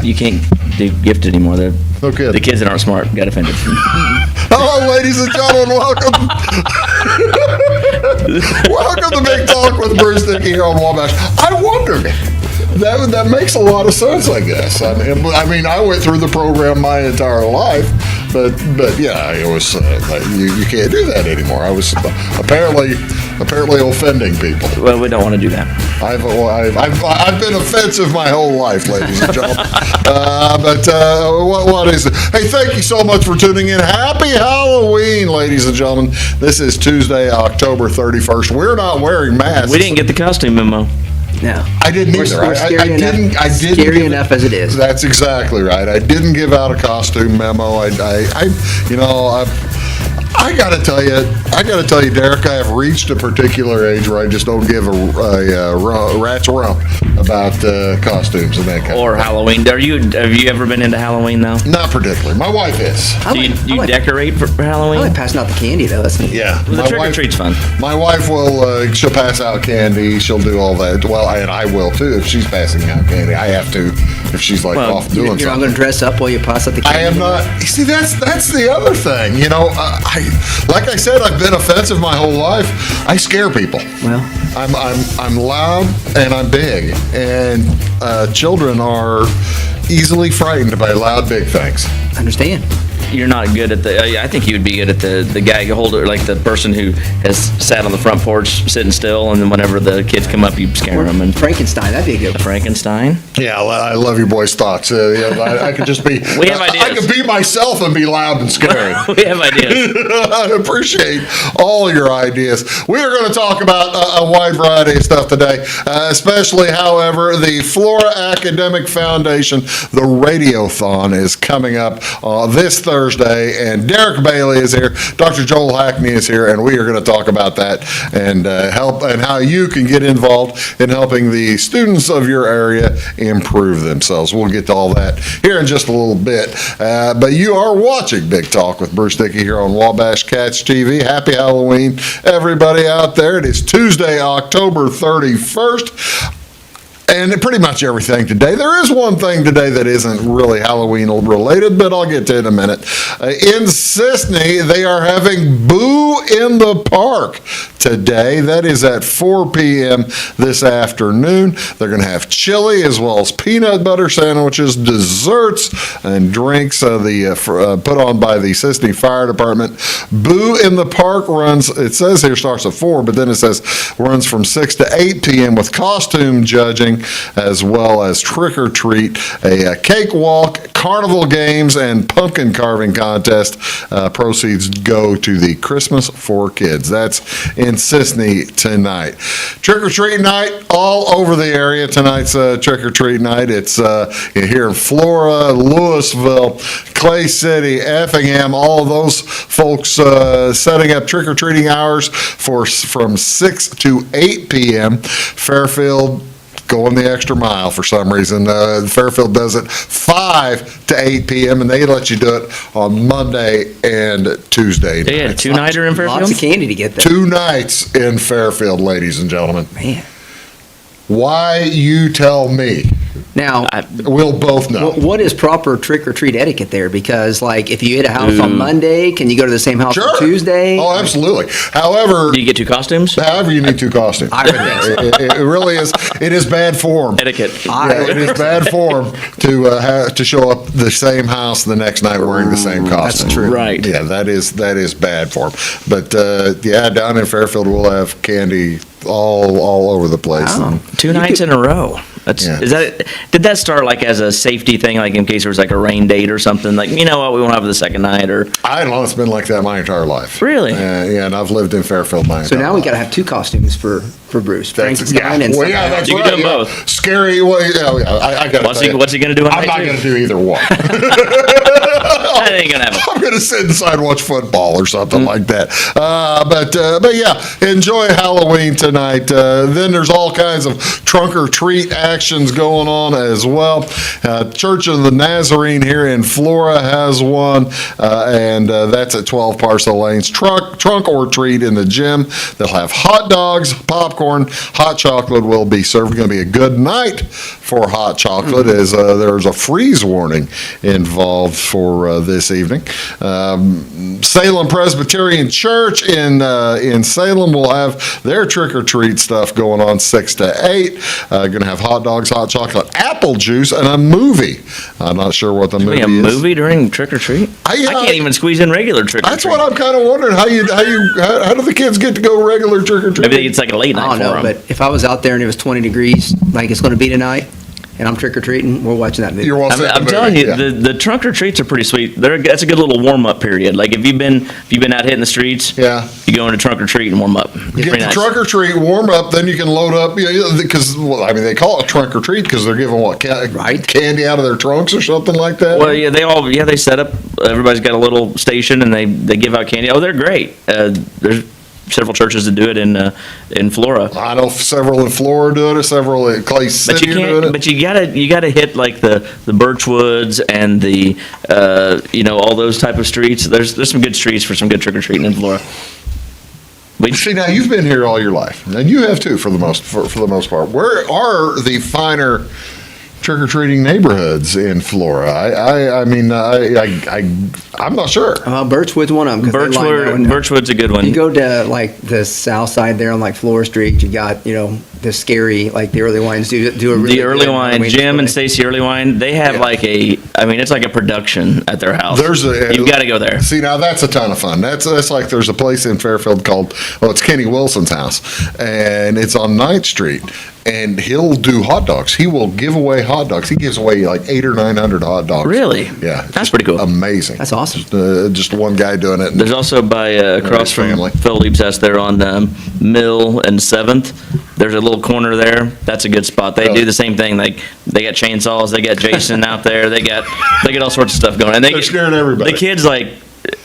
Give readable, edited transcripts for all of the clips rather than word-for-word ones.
You can't do gift anymore. Okay. The kids that aren't smart got offended. Hello, ladies and gentlemen. Welcome. Welcome to Big Talk with Bruce Dickey here on Wabash. I wondered. That makes a lot of sense, I guess. I mean, I went through the program my entire life, but yeah, it was you can't do that anymore. I was apparently offending people. Well, we don't want to do that. I've been offensive my whole life, ladies and gentlemen. What is it? Hey, thank you so much for tuning in. Happy Halloween, ladies and gentlemen. This is Tuesday, October 31st. We're not wearing masks. We didn't get the costume memo. No, I didn't either. We're scary enough as it is. That's exactly right. I didn't give out a costume memo. I gotta tell you, Derek, I have reached a particular age where I just don't give a rat's rump about costumes and that kind Or of thing. Halloween. Have you ever been into Halloween, though? Not particularly. My wife is. Do you decorate for Halloween? I like passing out the candy, though. That's neat. Yeah. Well, the trick-or-treat's fun. My wife will, she'll pass out candy. She'll do all that. Well, and I will, too, if she's passing out candy. I have to, if she's off doing something. You're not going to dress up while you pass out the candy? I am not. You see, that's the other thing. Like I said, I've been offensive my whole life. I scare people. Well, I'm loud and I'm big, and children are easily frightened by loud, big things. I understand. You're not good at I think you would be good at the gag holder, like the person who has sat on the front porch sitting still, and then whenever the kids come up, you scare them. And Frankenstein, that'd be a good one. Frankenstein? Yeah, I love your boys' thoughts. I could just be. We have ideas. I could be myself and be loud and scary. We have ideas. I appreciate all your ideas. We are going to talk about a wide variety of stuff today, especially, however, the Flora Academic Foundation, the Radiothon, is coming up this Thursday, and Derek Bailey is here, Dr. Joel Hackney is here, and we are going to talk about that and help and how you can get involved in helping the students of your area improve themselves. We'll get to all that here in just a little bit. But you are watching Big Talk with Bruce Dickey here on Wabash Catch TV. Happy Halloween, everybody out there. It is Tuesday, October 31st. And pretty much everything today. There is one thing today that isn't really Halloween related, but I'll get to it in a minute. In Sisney, they are having Boo in the Park today. That is at 4 p.m. this afternoon. They're going to have chili as well as peanut butter sandwiches, desserts, and drinks put on by the Sisney Fire Department. Boo in the Park runs, it says here starts at 4, but then it says runs from 6 to 8 p.m. with costume judging, as well as trick or treat, a cake walk, carnival games, and pumpkin carving contest. Proceeds go to the Christmas for Kids. That's in Sisney tonight. Trick or treat night all over the area. Tonight's trick or treat night. It's here in Flora, Louisville, Clay City, Effingham. All of those folks setting up trick or treating hours from 6 to 8 p.m. Fairfield going the extra mile for some reason. Fairfield does it 5 to 8 p.m. and they let you do it on Monday and Tuesday. They had a two-nighter in Fairfield? Lots of candy to get there. 2 nights in Fairfield, ladies and gentlemen. Man. Why, you tell me. Now, We'll both know. what is proper trick-or-treat etiquette there? Because, if you hit a house on Monday, can you go to the same house Sure. on Tuesday? Oh, absolutely. However, Do you get 2 costumes? you need 2 costumes. I would think so. It really is. It is bad form. Etiquette. It is bad form to show up the same house the next night wearing the same costume. That's true. Right. Yeah, that is bad form. But down in Fairfield we'll have candy all over the place. Wow. 2 nights in a row. Yeah. Did that start like as a safety thing, like in case there was like a rain date or something? Like, you know what, we won't have the second night, or I don't know, it's been like that my entire life. Really? Yeah, and I've lived in Fairfield my So entire now we life. got to have 2 costumes for Bruce. Frankenstein and well, yeah, that's You can right. do 'em yeah. both. Scary. Well, yeah, I got to what's he gonna do on I'm night not 2? going to do either one. That ain't gonna happen. I'm going to sit inside and watch football or something like that. But yeah, enjoy Halloween tonight. Then there's all kinds of trunk or treat actions going on as well. Church of the Nazarene here in Flora has one, and that's at 12 Parcel Lanes. Trunk or treat in the gym. They'll have hot dogs, popcorn, hot chocolate will be served. It's going to be a good night for hot chocolate, as there's a freeze warning involved for this evening. Salem Presbyterian Church in Salem will have their trick or treat stuff going on 6 to 8. Going to have hot dogs, hot chocolate, apple juice, and a movie. I'm not sure what the movie A is. movie during trick or treat? I can't even squeeze in regular trick or treat. That's what I'm kind of wondering. How do the kids get to go regular trick or treat? Maybe it's like a late I night don't know, for them. but if I was out there and it was 20 degrees, like it's going to be tonight, and I'm trick-or-treating, we're watching that movie. You're all set I'm to telling movie, you, yeah. the trunk or treats are pretty sweet. That's a good little warm up period. Like if you've been out hitting the streets, Yeah. you go into trunk or treat and warm up. It's Get pretty the nice. trunk or treat, warm up, then you can load up, because, they call it trunk or treat because they're giving candy out of their trunks or something like that? Well, yeah, they set up. Everybody's got a little station and they give out candy. Oh, they're great. There's several churches that do it in Flora. I know several in Florida do it, several in Clay But City you are doing can't. it. But you gotta hit like the Birchwoods and the all those type of streets. There's some good streets for some good trick or treating in Flora. See, now you've been here all your life, and you have too, for the most part. Where are the finer trick-or-treating neighborhoods in Flora? I'm not sure. Birchwood's one of them. Birchwood's a good one. You go to like the south side there on like Flora Street, you got, the scary, like the Early Wines do a really The Early good Wine, Halloween Jim and display. Stacy Early Wine, they have it's like a production at their house. You've got to go there. See, now that's a ton of fun. That's like there's a place in Fairfield called, it's Kenny Wilson's house, and it's on 9th Street, and he'll do hot dogs. He will give away hot dogs. He gives away like 800 or 900 hot dogs. Really? Yeah. That's pretty cool. Amazing. That's awesome. Just one guy doing it. There's also by across his from family. Phil Lieb's house there on Mill and 7th. There's a little corner there. That's a good spot. They do the same thing. Like they got chainsaws. They got Jason out there. They got all sorts of stuff going. And They're scaring everybody. The kids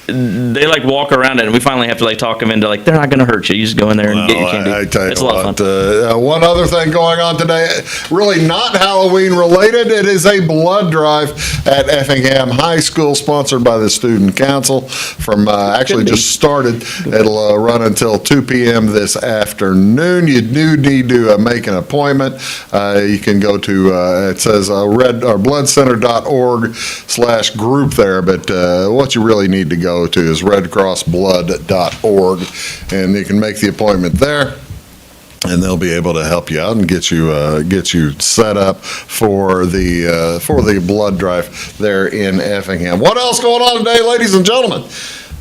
they walk around it, and we finally have to talk them into they're not going to hurt you. You just go in there and get your candy. I tell you It's a lot of fun. one other thing going on today, really not Halloween related. It is a blood drive at Effingham High School, sponsored by the Student Council. From actually just started. It'll run until 2 p.m. this afternoon. You do need to make an appointment. You can go to it says bloodcenter.org/group there, but what you really need to go to is redcrossblood.org, and you can make the appointment there, and they'll be able to help you out and get you set up for the blood drive there in Effingham. What else going on today, ladies and gentlemen?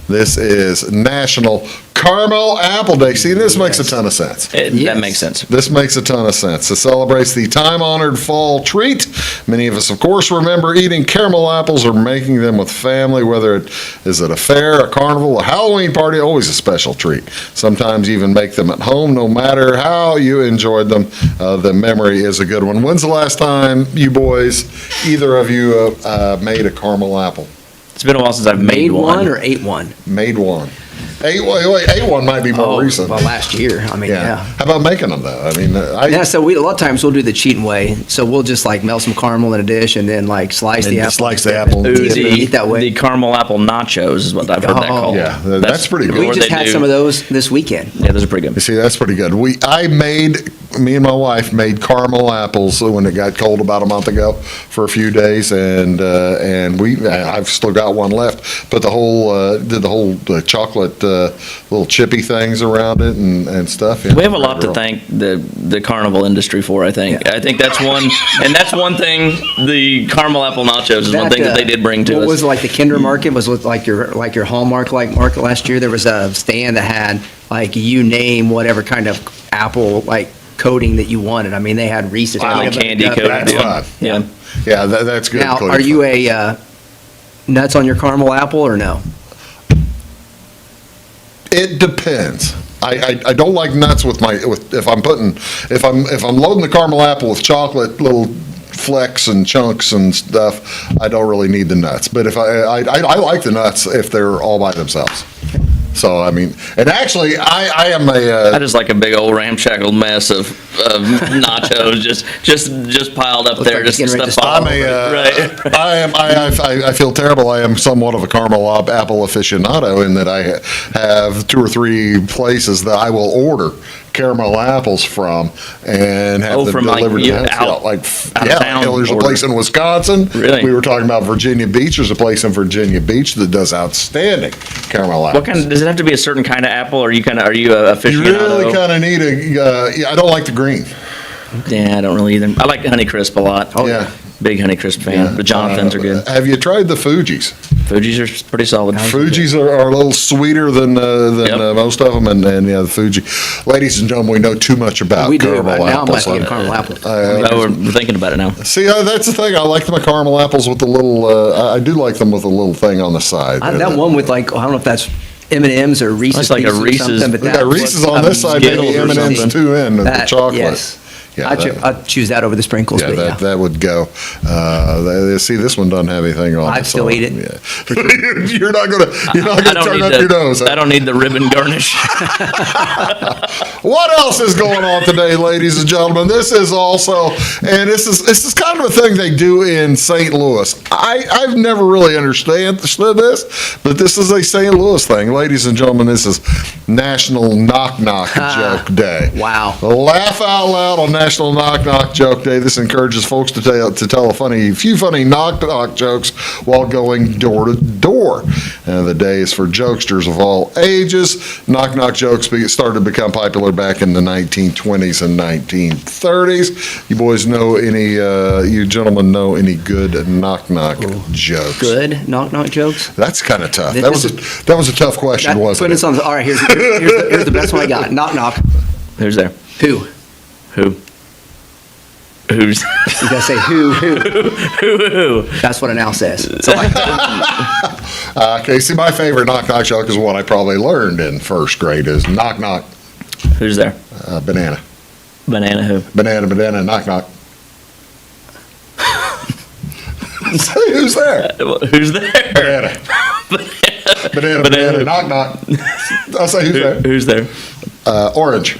This is National Caramel Apple Day. See, this makes a ton of sense. That makes sense. This makes a ton of sense. It celebrates the time-honored fall treat. Many of us, of course, remember eating caramel apples or making them with family, whether it is at a fair, a carnival, a Halloween party, always a special treat. Sometimes even make them at home. No matter how you enjoyed them, the memory is a good one. When's the last time you boys, either of you, made a caramel apple? It's been a while since I've made one. or ate one? Made one. Ate one might be more recent. Well, last year. Yeah. How about making them though? So a lot of times we'll do the cheating way. So we'll just melt some caramel in a dish and then slice the apple. Slice the apple. Ooh, Eat that way. the caramel apple nachos is what I've heard that called. Yeah, that's pretty good. We Or just they had do- some of those this weekend. Yeah, those are pretty good. See, that's pretty good. Me and my wife made caramel apples when it got cold about a month ago for a few days, and I've still got one left. But did the whole chocolate little chippy things around it and stuff. We have a lot to thank the carnival industry for, I think. I think that's one thing, the caramel apple nachos is one thing that they did bring to what us. was the Kinder Market was with your Hallmark market last year. There was a stand that had you name whatever kind of apple coating that you wanted. I mean, they had Reese's. Wow, peanut butter candy cup. coated. That's Yeah. fun. Yeah. Yeah, that's good. Now, clean are you food. a nuts on your caramel apple or no? It depends. I don't like nuts with if I'm loading the caramel apple with chocolate little flecks and chunks and stuff, I don't really need the nuts. But if I like the nuts if they're all by themselves. So I mean, and actually I am I just like a big old ramshackle mess of nachos just piled up there, like just getting ready to stuff stop. all over. Right. I feel terrible. I am somewhat of a caramel apple aficionado in that I have 2 or 3 places that I will order caramel apples from and have them from, like, delivered to yeah, the house. out of town There's a order. place in Wisconsin. Really? We were talking about Virginia Beach. There's a place in Virginia Beach that does outstanding caramel apples. What kind? Does it have to be a certain kind of apple, or are you a aficionado? You really kind of need I don't like the green. Yeah, I don't really either. I like Honeycrisp a lot. Oh, yeah. Big Honeycrisp fan. The Jonathan's are good. Have you tried the Fuji's? Fuji's are pretty solid. Fuji's are a little sweeter than Yep. most of them, and yeah, the Fuji. Ladies and gentlemen, we know too much about We do, caramel but now I'm apples. liking a caramel apple. Oh, we're thinking about it now. See, that's the thing. I like my caramel apples with the little. I do like them with a little thing on the side. That one with like, I don't know if that's M&M's or Reese's That's like a Pieces or Reese's- something, but We that got Reese's on this side, maybe Skittles or M&M's something. two in the that, chocolate. Yes. Yeah, I'd choose that over the sprinkles, Yeah, but yeah. that would go. See, this one doesn't have anything on it. I'd still eat it. Yeah. You're not gonna I don't turn need up your nose. I don't need the ribbon garnish. What else is going on today, ladies and gentlemen? This is also, and this is kind of a thing they do in St. Louis. I've never really understood this, but this is a St. Louis thing, ladies and gentlemen. This is National Knock Knock Joke Day. Wow. Laugh out loud on National Knock Knock Joke Day. This encourages folks to tell a few funny knock knock jokes while going door to door. The day is for jokesters of all ages. Knock knock jokes started to become popular back in the 1920s and 1930s. You boys know you gentlemen know any good knock knock jokes? Good knock-knock jokes? That's kind of tough. This That was a tough question, wasn't Put it? us on all right, here's the best one I got. Knock, knock. Who's there? Who? Who's You gotta say who. That's what an owl says. So Okay, see, my favorite knock knock joke is one I probably learned in first grade is knock knock, Who's there? banana. Banana who? Banana, knock knock. Say who's there? Who's there? Banana, knock knock. I'll say who's there? Who's there? Orange.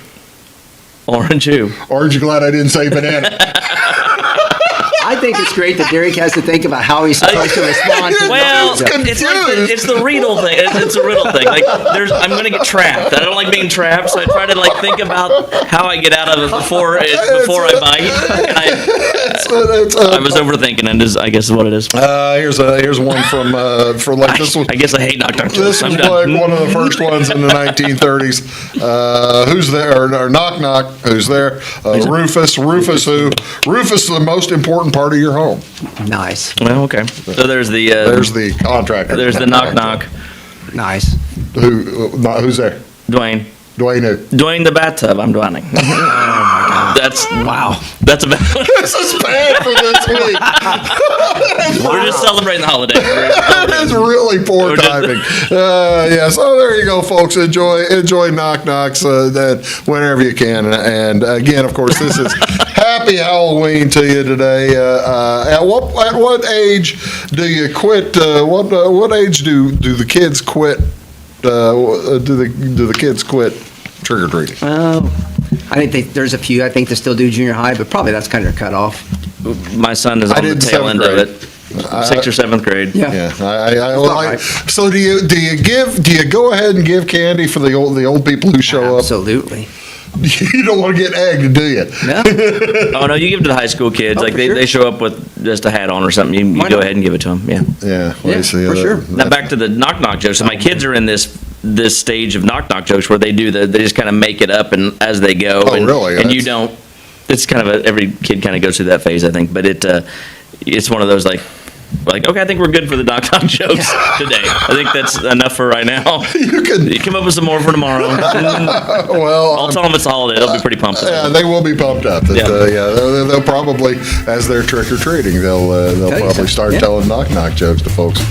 Orange who? Orange, you glad I didn't say banana? I think it's great that Derek has to think about how he's supposed to respond to Well, It's confused. it's the riddle thing. It's a riddle thing. Like I'm gonna get trapped. I don't like being trapped, so I try to think about how I get out of it before I bite. I was overthinking it. I guess is what it is. Here's one from like this one. I guess I hate knock knock jokes. This I'm was done. like one of the first ones in the 1930s. Who's there? Or knock knock. Who's there? Rufus. Rufus who? Rufus, the most important part of your home. Nice. Well, okay. So there's the Contractor. there's the knock knock. Nice. Who's there? Dwayne. Dwayne who? Dwayne the bathtub. I'm Dwayne. Oh my God. That's about. This is bad for this week. We're just celebrating the holiday. It's really poor timing. Yeah, so there you go, folks. Enjoy knock knocks then whenever you can. And again, of course, this is Happy Halloween to you today. At what age do you quit? What age do the kids quit? Do the kids quit trick or treating? I think there's a few. I think they still do junior high, but probably that's kind of cut off. My son is on the did tail end seventh of it. 6th or 7th grade. Yeah. Yeah, so do you go ahead and give candy for the old people who show up? Absolutely. You don't want to get egged, do you? No. Oh no, you give it to the high school kids. Oh, Like for they, sure. they show up with just a hat on or something. You Why go not? ahead and give it to them. Yeah. Yeah, Yeah, for sure. Now back to the knock knock jokes. So my kids are in this stage of knock knock jokes where they just kind of make it up and as they go. Oh, and, really? And you don't. It's kind of every kid kind of goes through that phase, I think. But it's one of those like like, okay, I think we're good for the knock knock jokes today. I think that's enough for right now. You come up with some more for tomorrow. Well, I'll tell them it's a holiday. They'll be pretty pumped. yeah, they will be pumped up. They'll probably, as they're trick or treating, they'll probably start telling knock knock jokes to folks.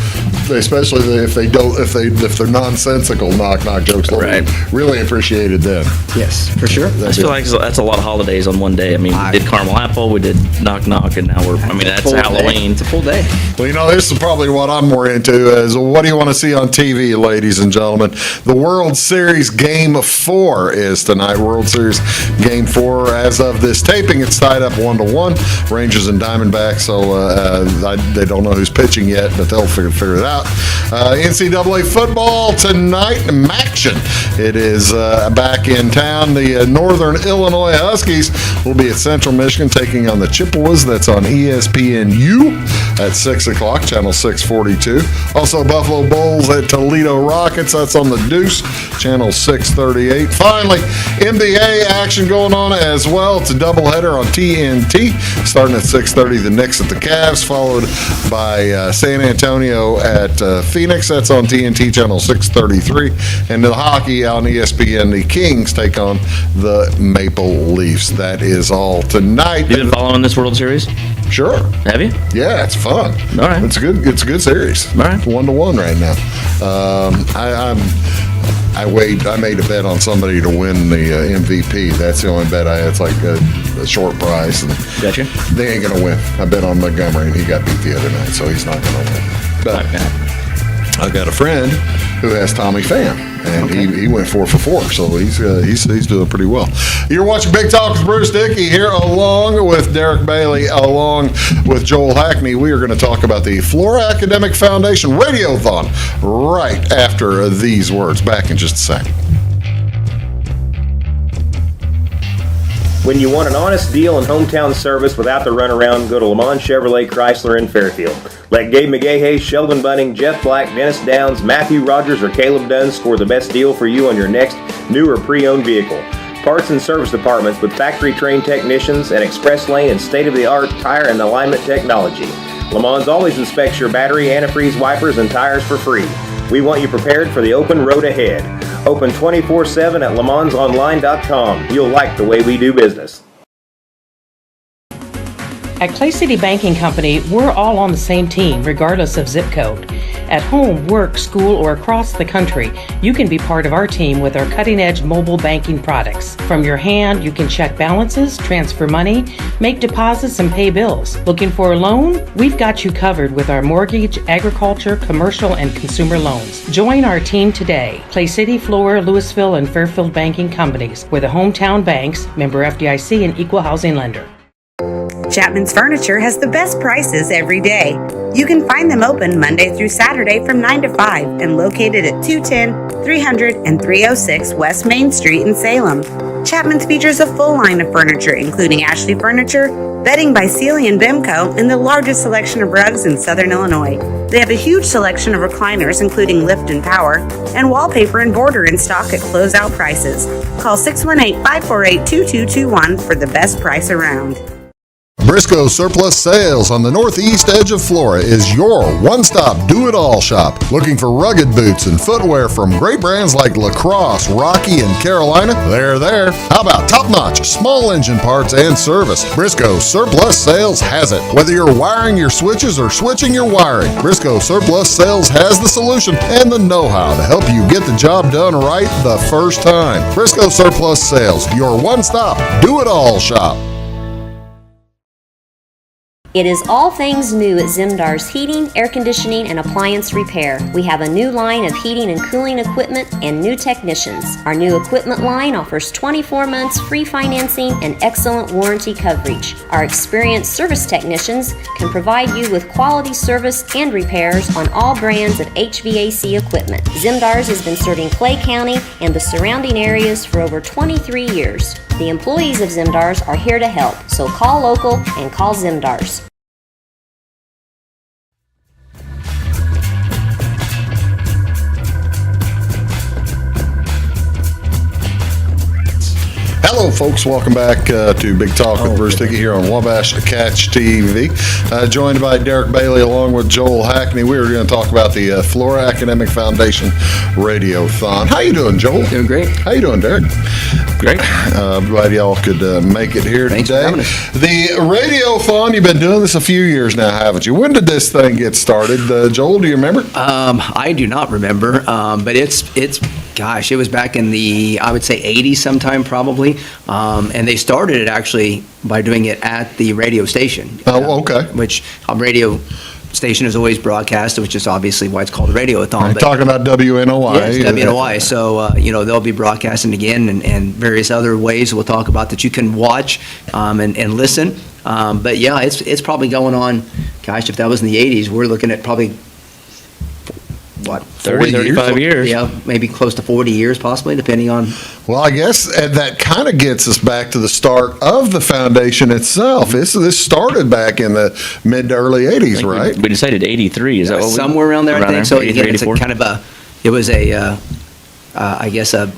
Especially if they're nonsensical knock knock jokes, they'll be really appreciated then. Yes, for sure. I feel like that's a lot of holidays on one day. I mean, we did caramel apple, we did knock knock, and now that's Halloween. It's a full day. Well, this is probably what I'm more into is what do you want to see on TV, ladies and gentlemen? The World Series Game 4 is tonight. World Series Game 4, as of this taping, it's tied up 1-1. Rangers and Diamondbacks, so they don't know who's pitching yet, but they'll figure it out. NCAA football tonight, Maction. It is back in town. The Northern Illinois Huskies will be at Central Michigan taking on the Chippewas. That's on ESPNU at 6 o'clock, channel 642. Also, Buffalo Bulls at Toledo Rockets. That's on the Deuce, channel 638. Finally, NBA action going on as well. It's a doubleheader on TNT, starting at 6:30. The Knicks at the Cavs, followed by San Antonio at Phoenix. That's on TNT, channel 633. And the hockey on ESPN, the Kings take on the Maple Leafs. That is all tonight. You been following this World Series? Sure. Have you? Yeah, it's fun. All right. It's a good series. All right. 1-1 right now. I made a bet on somebody to win the MVP. That's the only bet I had. It's like a short price. And Gotcha. they ain't gonna win. I bet on Montgomery, and he got beat the other night, so he's not gonna win. But I've got a friend who has Tommy Pham, and he went 4 for 4, so he's doing pretty well. You're watching Big Talk with Bruce Dickey here, along with Derek Bailey, along with Joel Hackney. We are going to talk about the Flora Academic Foundation Radiothon right after these words. Back in just a second. When you want an honest deal and hometown service without the runaround, go to Lamont Chevrolet Chrysler in Fairfield. Let Gabe McGahey, Sheldon Bunning, Jeff Black, Dennis Downs, Matthew Rogers, or Caleb Dunn score the best deal for you on your next new or pre-owned vehicle. Parts and service departments with factory-trained technicians and express lane and state-of-the-art tire and alignment technology. Lamont always inspects your battery, antifreeze, wipers, and tires for free. We want you prepared for the open road ahead. Open 24/7 at LeMansOnline.com. You'll like the way we do business. At Clay City Banking Company, we're all on the same team, regardless of zip code. At home, work, school, or across the country, you can be part of our team with our cutting-edge mobile banking products. From your hand, you can check balances, transfer money, make deposits, and pay bills. Looking for a loan? We've got you covered with our mortgage, agriculture, commercial, and consumer loans. Join our team today. Clay City, Flora, Louisville, and Fairfield Banking Companies. We're the hometown banks, member FDIC, and equal housing lender. Chapman's Furniture has the best prices every day. You can find them open Monday through Saturday from 9 to 5 and located at 210, 300, and 306 West Main Street in Salem. Chapman's features a full line of furniture, including Ashley Furniture, bedding by Sealy and Bimco, and the largest selection of rugs in Southern Illinois. They have a huge selection of recliners, including lift and power, and wallpaper and border in stock at closeout prices. Call 618-548-2221 for the best price around. Briscoe Surplus Sales on the northeast edge of Flora is your one-stop do-it-all shop. Looking for rugged boots and footwear from great brands like Lacrosse, Rocky, and Carolina? They're there. How about top-notch small engine parts and service? Briscoe Surplus Sales has it. Whether you're wiring your switches or switching your wiring, Briscoe Surplus Sales has the solution and the know-how to help you get the job done right the first time. Briscoe Surplus Sales, your one-stop do-it-all shop. It is all things new at Zimdar's Heating, Air Conditioning, and Appliance Repair. We have a new line of heating and cooling equipment and new technicians. Our new equipment line offers 24 months free financing and excellent warranty coverage. Our experienced service technicians can provide you with quality service and repairs on all brands of HVAC equipment. Zimdar's has been serving Clay County and the surrounding areas for over 23 years. The employees of Zimdar's are here to help, so call local and call Zimdar's. Hello, folks. Welcome back to Big Talk with Bruce Dickey here on Wabash Catch TV. Joined by Derek Bailey along with Joel Hackney. We were going to talk about the Flora Academic Foundation Radiothon. How you doing, Joel? Doing great. How you doing, Derek? Great. Glad y'all could make it here Thanks today. for having us. The Radiothon, you've been doing this a few years now, haven't you? When did this thing get started? Joel, do you remember? I do not remember, but gosh, it was back in the, I would say 80s sometime probably. And they started it actually by doing it at the radio station. Oh, okay. Which radio station is always broadcast, which is obviously why it's called a Radiothon. But Talking about WNOI. yes, WNOI. So, they'll be broadcasting again and various other ways we'll talk about that you can watch and listen. But yeah, it's probably going on, gosh, if that was in the 80s, we're looking at probably, 30, 35 years. Yeah, maybe close to 40 years possibly, depending on. Well, I guess that kind of gets us back to the start of the foundation itself. This started back in the mid to early 80s, right? We decided 83. Is that what Somewhere around there, I think. So 83, again, it's 84? it was I guess a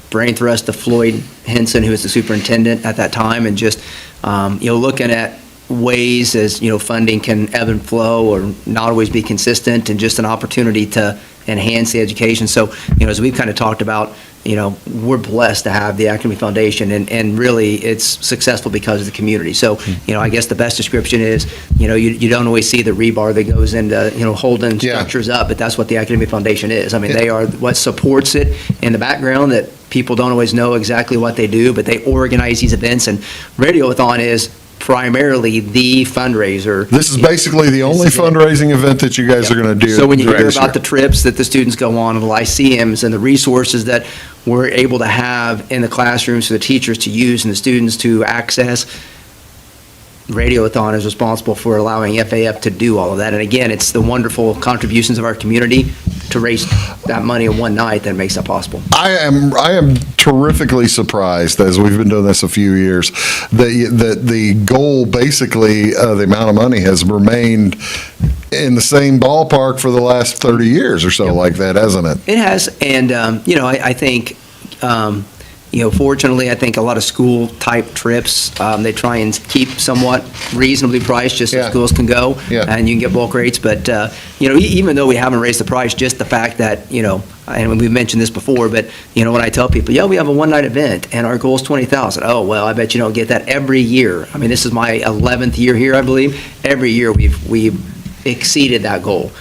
brain thrust of Floyd Henson, who was the superintendent at that time, and just, looking at ways as, funding can ebb and flow or not always be consistent, and just an opportunity to enhance the education. So, as we've kind of talked about, we're blessed to have the Academy Foundation, and really it's successful because of the community. So, I guess the best description is, you don't always see the rebar that goes into, holding structures up, but that's what the Academy Foundation is. I mean, they are what supports it in the background, that people don't always know exactly what they do, but they organize these events, and Radiothon is primarily the fundraiser. This is basically the only fundraising event that you guys are going to do. So when you hear this about year. the trips that the students go on, and the lyceums, and the resources that we're able to have in the classrooms for the teachers to use and the students to access, Radiothon is responsible for allowing FAF to do all of that. And again, it's the wonderful contributions of our community to raise that money in one night that makes that possible. I am terrifically surprised, as we've been doing this a few years, that the goal, basically, the amount of money has remained in the same ballpark for the last 30 years or so, like that, hasn't it? It has, and, I think, fortunately, I think a lot of school-type trips, they try and keep somewhat reasonably priced, just so schools can go, and you can get bulk rates. But, even though we haven't raised the price, just the fact that, and we've mentioned this before, but, when I tell people, we have a one-night event, and our goal is $20,000. Oh, well, I bet you don't get that every year. I mean, this is my 11th year here, I believe. Every year we've exceeded that goal.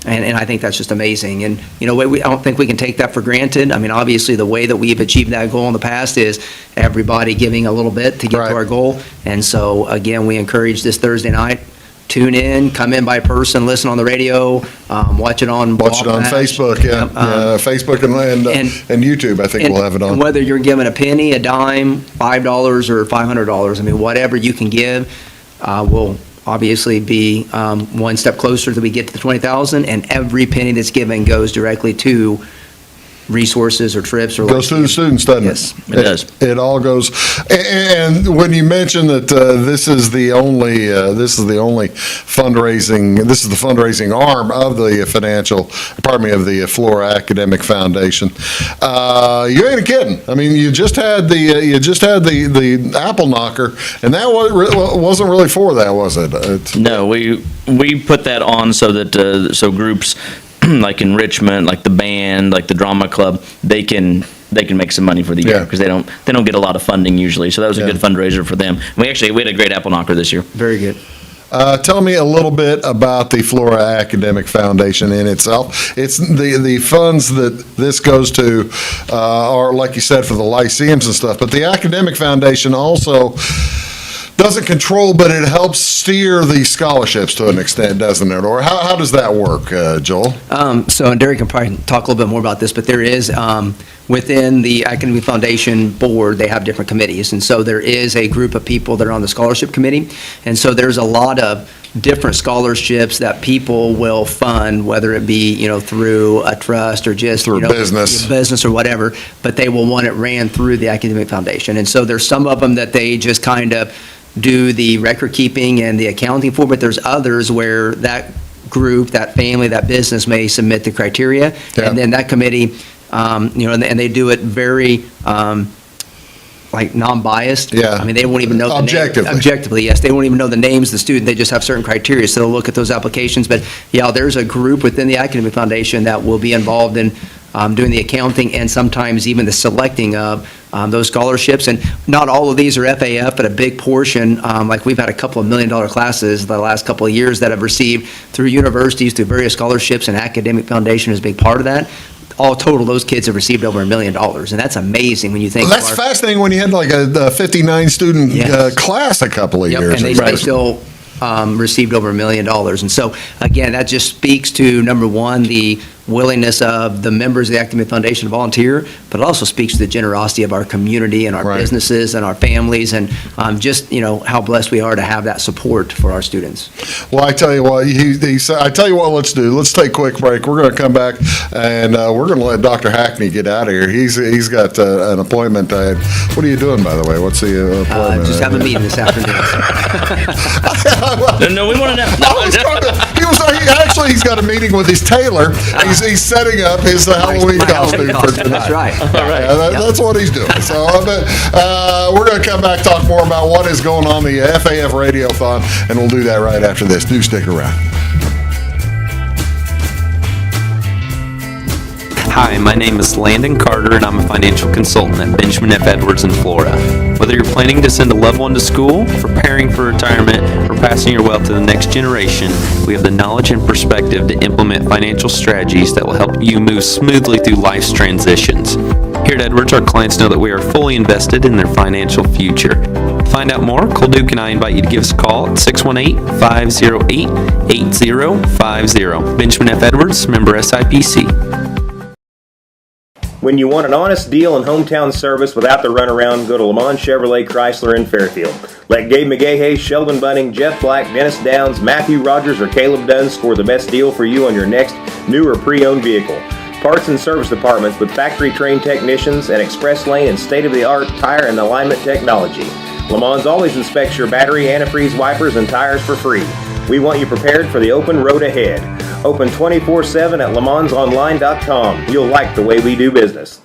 And I think that's just amazing. And, I don't think we can take that for granted. I mean, obviously, the way that we've achieved that goal in the past is everybody giving a little bit to get to our goal. And so, again, we encourage this Thursday night, tune in, come in by person, listen on the radio, watch it on Facebook, Facebook and YouTube, I think we'll have it on. And whether you're giving a penny, a dime, $5 or $500, I mean, whatever you can give, will obviously be one step closer till we get to the 20,000, and every penny that's given goes directly to resources or trips or goes to the students, doesn't it? Yes, it does. It all goes. And when you mention that this is the only fundraising, this is the fundraising arm of the of the Flora Academic Foundation. You ain't kidding. I mean, you just had the apple knocker, and that wasn't really for that, was it? No, we put that on so that so groups like enrichment, like the band, like the drama club, they can make some money for the year, because they don't get a lot of funding usually. So that was a good fundraiser for them. We had a great apple knocker this year. Very good. Tell me a little bit about the Flora Academic Foundation in itself. It's the funds that this goes to are, like you said, for the lyceums and stuff, but the Academic Foundation also doesn't control, but it helps steer the scholarships to an extent, doesn't it? Or how does that work, Joel? So, and Derek can probably talk a little bit more about this, but there is, within the Academy Foundation board, they have different committees. And so there is a group of people that are on the scholarship committee. And so there's a lot of different scholarships that people will fund, whether it be, through a trust or just through business or whatever, but they will want it ran through the Academic Foundation. And so there's some of them that they just kind of do the record keeping and the accounting for, but there's others where that group, that family, that business may submit the criteria, and then that committee, and they do it very, like non-biased. Yeah. I mean, they won't even know the Objectively. name. Objectively, yes. They won't even know the names of the student. They just have certain criteria, so they'll look at those applications. But yeah, there's a group within the Academic Foundation that will be involved in doing the accounting and sometimes even the selecting of those scholarships. And not all of these are FAF, but a big portion, like we've had a couple of $1 million classes the last couple of years that have received through universities, through various scholarships, and Academic Foundation is a big part of that. All total, those kids have received over $1 million, and that's amazing when you think. Well, that's fascinating when you had like a 59 student Yes. class a couple of Yep, years and ago. they still received over $1 million. And so, again, that just speaks to, number one, the willingness of the members of the Academic Foundation to volunteer, but it also speaks to the generosity of our community and our Right. businesses and our families, and just, how blessed we are to have that support for our students. Well, I tell you what, I tell you what, let's do. Let's take a quick break. We're going to come back, and we're going to let Dr. Hackney get out of here. He's got an appointment. What are you doing, by the way? What's the appointment? Just have a meeting this afternoon. No, we want to know. He's got a meeting with his tailor. He's setting up his Halloween My costume Halloween for tonight. That's right. That's what he's doing. So we're going to come back, talk more about what is going on in the FAF Radiothon, and we'll do that right after this. Do stick around. Hi, my name is Landon Carter, and I'm a financial consultant at Benjamin F. Edwards in Florida. Whether you're planning to send a loved one to school, preparing for retirement, or passing your wealth to the next generation, we have the knowledge and perspective to implement financial strategies that will help you move smoothly through life's transitions. Here at Edwards, our clients know that we are fully invested in their financial future. To find out more, Cole Duke and I invite you to give us a call at 618-508-8050. Benjamin F. Edwards, member SIPC. When you want an honest deal and hometown service without the runaround, go to Lamont Chevrolet Chrysler in Fairfield. Let Gabe McGahey, Sheldon Bunning, Jeff Black, Dennis Downs, Matthew Rogers, or Caleb Dunn score the best deal for you on your next new or pre-owned vehicle. Parts and service departments with factory-trained technicians and express lane and state-of-the-art tire and alignment technology. Lamont always inspects your battery, antifreeze, wipers, and tires for free. We want you prepared for the open road ahead. Open 24/7 at LeMansOnline.com. You'll like the way we do business.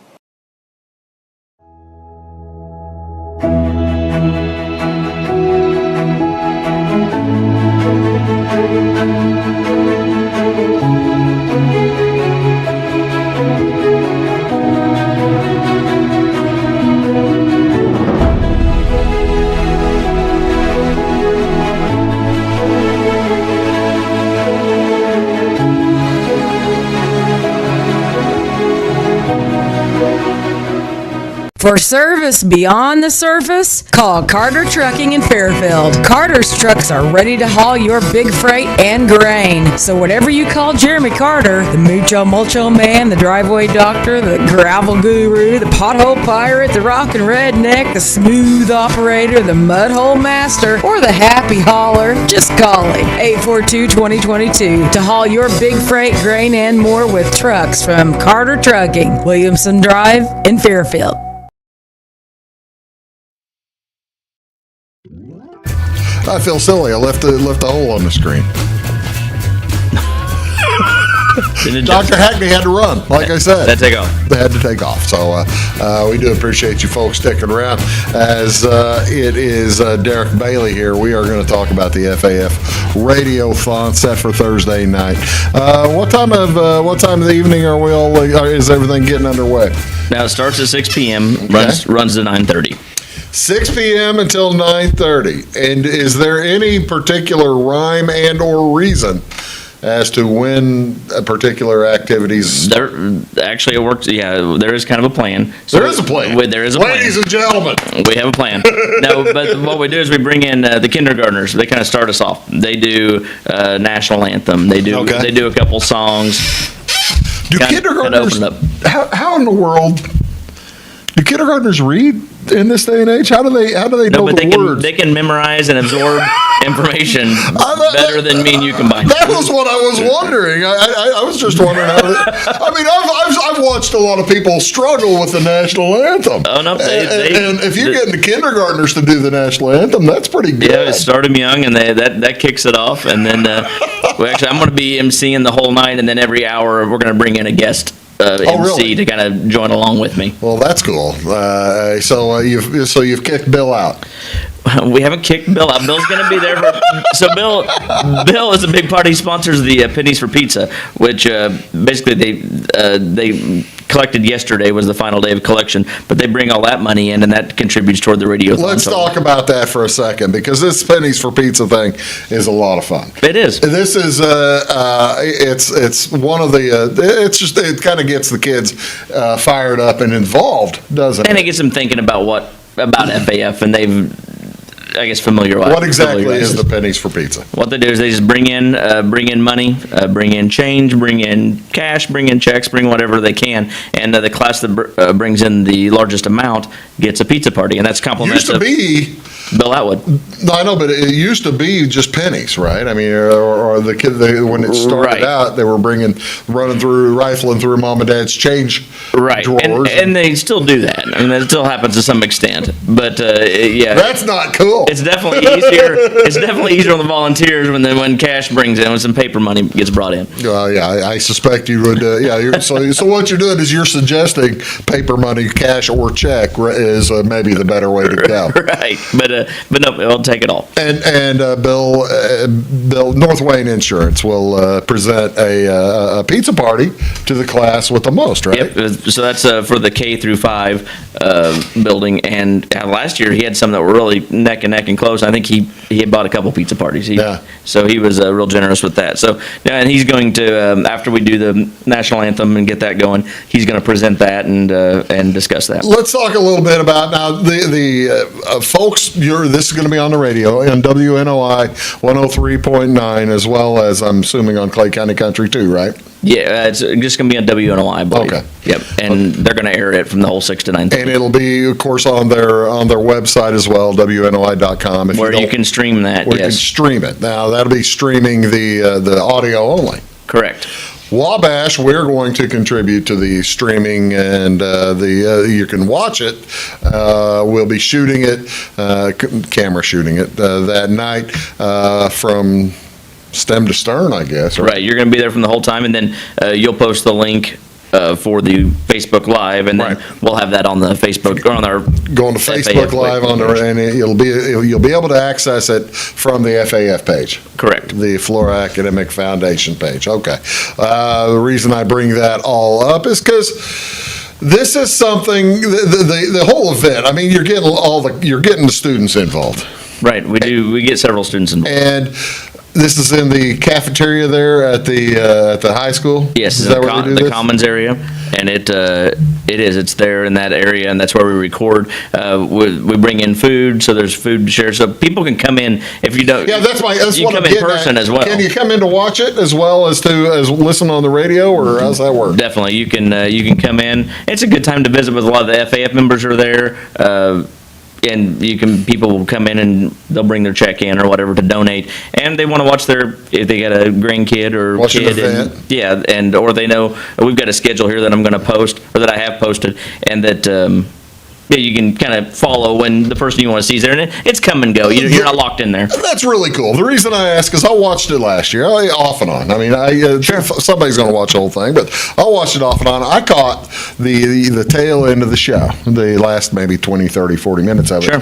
For service beyond the surface, call Carter Trucking in Fairfield. Carter's trucks are ready to haul your big freight and grain. So whatever you call Jeremy Carter, the Mucho Mulcho Man, the driveway doctor, the gravel guru, the pothole pirate, the rockin' redneck, the smooth operator, the mudhole master, or the happy hauler, just call him. 842-2022 to haul your big freight, grain, and more with trucks from Carter Trucking, Williamson Drive in Fairfield. I feel silly. I left a hole on the screen. Dr. Hackney had to run, like I said. Had to take off. They had to take off. So we do appreciate you folks sticking around. As it is Derek Bailey here, we are going to talk about the FAF Radiothon set for Thursday night. What time of the evening are we all? Is everything getting underway? Now it starts at 6 p.m. runs to 9:30. 6 p.m. until 9:30. And is there any particular rhyme and or reason as to when particular activities? There actually it works. Yeah, there is kind of a plan. So There is a plan. There is a Ladies plan. and gentlemen. We have a plan. No, but what we do is we bring in the kindergartners. They kind of start us off. They do national anthem. They do Okay. They do a couple songs. Do Kinda kindergartners, open it how in the world, do kindergartners read in this day and age? How do they No, know but the words? they can memorize and absorb information better than me and you combined. That was what I was wondering. I was just wondering how. I've watched a lot of people struggle with the national anthem. Oh, no, and if you're getting the kindergartners to do the national anthem, that's pretty good. Yeah, start them young, and that kicks it off. And then I'm going to be emceeing the whole night, and then every hour we're going to bring in a guest MC really? to kind of join along with me. Well, that's cool. So you've kicked Bill out. We haven't kicked Bill out. Bill's going to be there. So Bill is a big part. He sponsors the Pennies for Pizza, which basically they collected yesterday was the final day of collection, but they bring all that money in, and that contributes toward the radio. Let's talk about that for a second, because this Pennies for Pizza thing is a lot of fun. It is. This is it's one of the it kind of gets the kids fired up and involved, doesn't it? And it gets them thinking about FAF, and they've, I guess, familiarized. What exactly is the Pennies for Pizza? What they do is they just bring in money, bring in change, bring in cash, bring in checks, bring whatever they can, and the class that brings in the largest amount gets a pizza party, and that's complimentary. Used to be Bill Atwood. No, I know, but it used to be just pennies, right? I mean, or the kid when it started out, they were rifling through mom and dad's change drawers, and they still do that. I mean, that still happens to some extent, but yeah, that's not cool. It's definitely easier. It's definitely easier on the volunteers when cash brings in, when some paper money gets brought in. Yeah, I suspect you would. So what you're doing is you're suggesting paper money, cash, or check is maybe the better way to go. Right, but no, we'll take it all. And Bill North Wayne Insurance will present a pizza party to the class with the most, right? Yep. So that's for the K through 5 building, and last year he had some that were really neck and neck and close. I think he had bought a couple pizza parties. So he was real generous with that. So and he's going to after we do the national anthem and get that going, he's going to present that and discuss that. Let's talk a little bit about now the folks. This is going to be on the radio on WNOI 103.9 as well as I'm assuming on Clay County Country too, right? Yeah, it's just going to be on WNOI, I believe. Okay. Yep, and they're going to air it from the whole 6 to 9. And it'll be, of course, on their website as well, WNOI.com. Where you can stream that, where you can stream it. Now, that'll be streaming the audio only. Correct. Wabash, we're going to contribute to the streaming, and you can watch it. We'll be shooting it, camera shooting it that night from stem to stern, I guess. Right, you're going to be there from the whole time, and then you'll post the link for the Facebook Live, and then we'll have that on the Facebook or on our going to Facebook Live on there, and you'll be able to access it from the FAF page. Correct. The Flora Academic Foundation page. Okay. The reason I bring that all up is because this is something the whole event. I mean, you're getting the students involved. Right. We get several students involved. And this is in the cafeteria there at the high school? Yes, the Commons area, and it's there in that area, and that's where we record. We bring in food, so there's food to share, so people can come in if you don't. Yeah, that's you what come I'm in person as well. Can you come in to watch it as well as listen on the radio, or how's that work? Definitely, you can come in. It's a good time to visit with a lot of the FAF members are there. And people will come in and they'll bring their check in or whatever to donate, and they want to watch if they got a grandkid or watch kid, an event. or they know we've got a schedule here that I'm going to post or that I have posted, and that you can kind of follow when the person you want to see is there, and it's come and go. You're not locked in there. That's really cool. The reason I ask is I watched it last year, off and on. I mean, sure, somebody's going to watch the whole thing, but I watched it off and on. I caught the tail end of the show, the last maybe 20, 30, 40 minutes of it. Sure.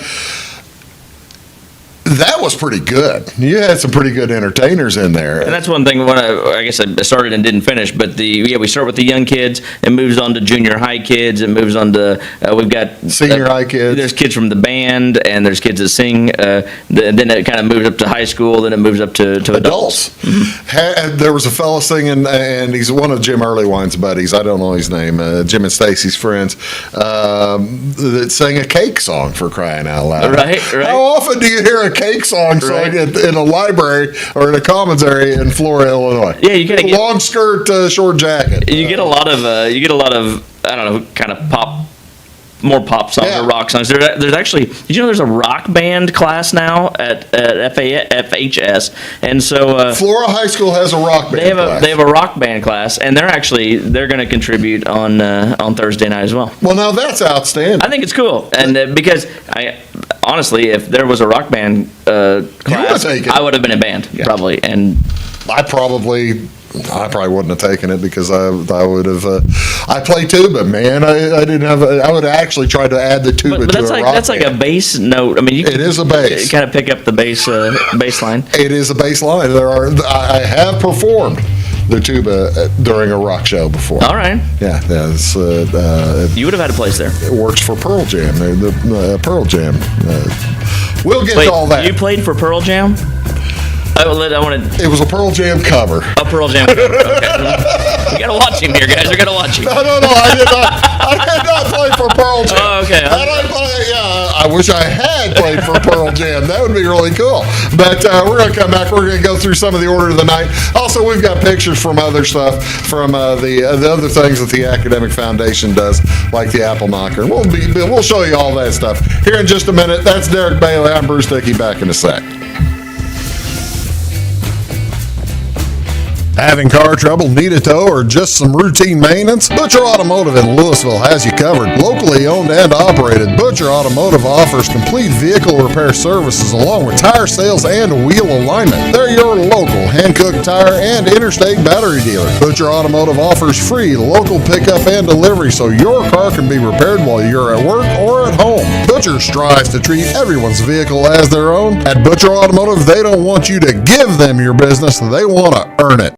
That was pretty good. You had some pretty good entertainers in there. And that's one thing, I guess I started and didn't finish, but we start with the young kids, it moves on to junior high kids, it moves on to, we've got senior high kids. There's kids from the band, and there's kids that sing, then it kind of moves up to high school, then it moves up to adults. Mm-hmm. There was a fella singing, and he's one of Jim Earlywine's buddies, I don't know his name, Jim and Stacy's friends, that sang a cake song, for crying out loud. Right. How often do you hear a cake song in a library or in a commons area in Flora, Illinois? Yeah, you gotta get long skirt, short jacket. You get a lot of I don't know, kind of more pop songs or rock songs. There's actually, did you know there's a rock band class now at FHS, and so Flora High School has a rock band class. They have a rock band class, and they're going to contribute on Thursday night as well. Well, now that's outstanding. I think it's cool, and because honestly, if there was a rock band class, I would have been in band probably, and I probably I probably wouldn't have taken it because I would have. I play tuba, man. I didn't have. I would have actually tried to add the tuba But to that's a like rock that's like a band. bass note. I mean, It is a bass. kind of pick up the bass line. It is a bass line. I have performed the tuba during a rock show before. All right. Yeah, it's, You would have had a place there. it works for Pearl Jam. The Pearl Jam. We'll get Wait, to all that. you played for Pearl Jam? I want to. It was a Pearl Jam cover. A Pearl Jam. Okay. We gotta watch him here, guys. We gotta watch him. No, I did not. I did not play for Pearl Jam. Oh, okay. I wish I had played for Pearl Jam. That would be really cool. But we're going to come back. We're going to go through some of the order of the night. Also, we've got pictures from other stuff, from the other things that the Academic Foundation does, like the Apple Knocker. We'll show you all that stuff here in just a minute. That's Derek Bailey. I'm Bruce Dickey. Back in a sec. Having car trouble, need a tow, or just some routine maintenance? Butcher Automotive in Louisville has you covered. Locally owned and operated, Butcher Automotive offers complete vehicle repair services along with tire sales and wheel alignment. They're your local hand-cooked tire and interstate battery dealer. Butcher Automotive offers free local pickup and delivery so your car can be repaired while you're at work or at home. Butcher strives to treat everyone's vehicle as their own. At Butcher Automotive, they don't want you to give them your business, they want to earn it.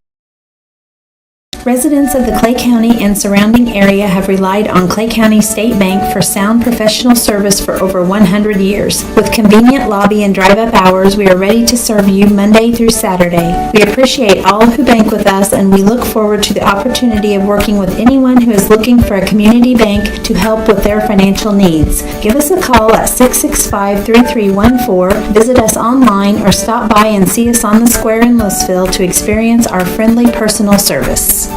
Residents of the Clay County and surrounding area have relied on Clay County State Bank for sound professional service for over 100 years. With convenient lobby and drive-up hours, we are ready to serve you Monday through Saturday. We appreciate all who bank with us, and we look forward to the opportunity of working with anyone who is looking for a community bank to help with their financial needs. Give us a call at 665-3314, visit us online, or stop by and see us on the square in Louisville to experience our friendly personal service.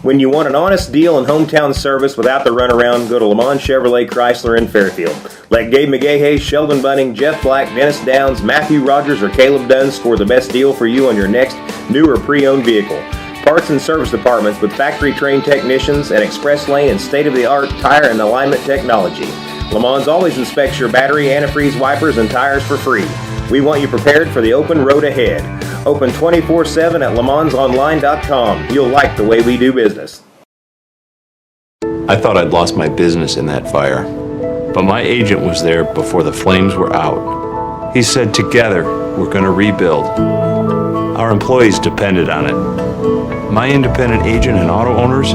When you want an honest deal and hometown service without the runaround, go to Lamont Chevrolet Chrysler in Fairfield. Let Gabe McGahey, Sheldon Bunning, Jeff Black, Dennis Downs, Matthew Rogers, or Caleb Dunn score the best deal for you on your next new or pre-owned vehicle. Parts and service departments with factory-trained technicians and express lane and state-of-the-art tire and alignment technology. Lamont always inspects your battery, antifreeze, wipers, and tires for free. We want you prepared for the open road ahead. Open 24/7 at LeMansOnline.com. You'll like the way we do business. I thought I'd lost my business in that fire, but my agent was there before the flames were out. He said, together, we're going to rebuild. Our employees depended on it. My independent agent and auto owners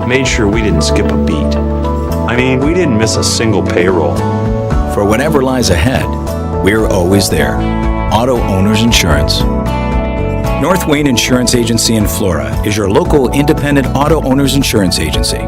made sure we didn't skip a beat. I mean, we didn't miss a single payroll. For whatever lies ahead, we're always there. Auto Owners Insurance. North Wayne Insurance Agency in Flora is your local independent auto owners insurance agency.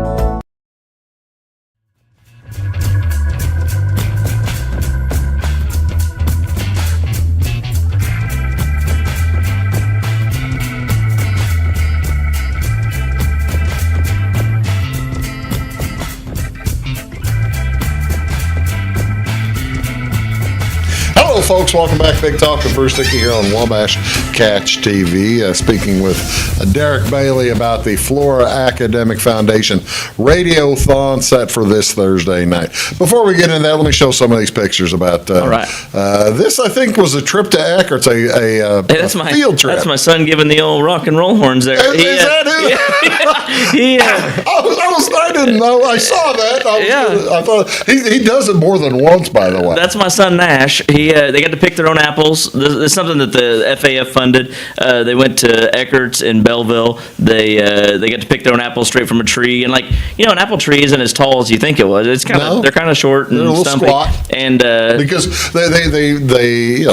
Hello, folks. Welcome back. Big Talk with Bruce Dickey here on Wabash Catch TV. Speaking with Derek Bailey about the Flora Academic Foundation Radiothon set for this Thursday night. Before we get into that, let me show some of these pictures about All right. This, I think, was a trip to Akron. It's a field trip. That's my son giving the old rock and roll horns there. Is that who? I didn't know. I saw that. I thought he does it more than once, by the way. That's my son Nash. They got to pick their own apples. This is something that the FAF funded. They went to Eckert's in Belleville. They got to pick their own apples straight from a tree. And an apple tree isn't as tall as you think it was. It's they're kind of short and they're a little stumpy. squat. And because they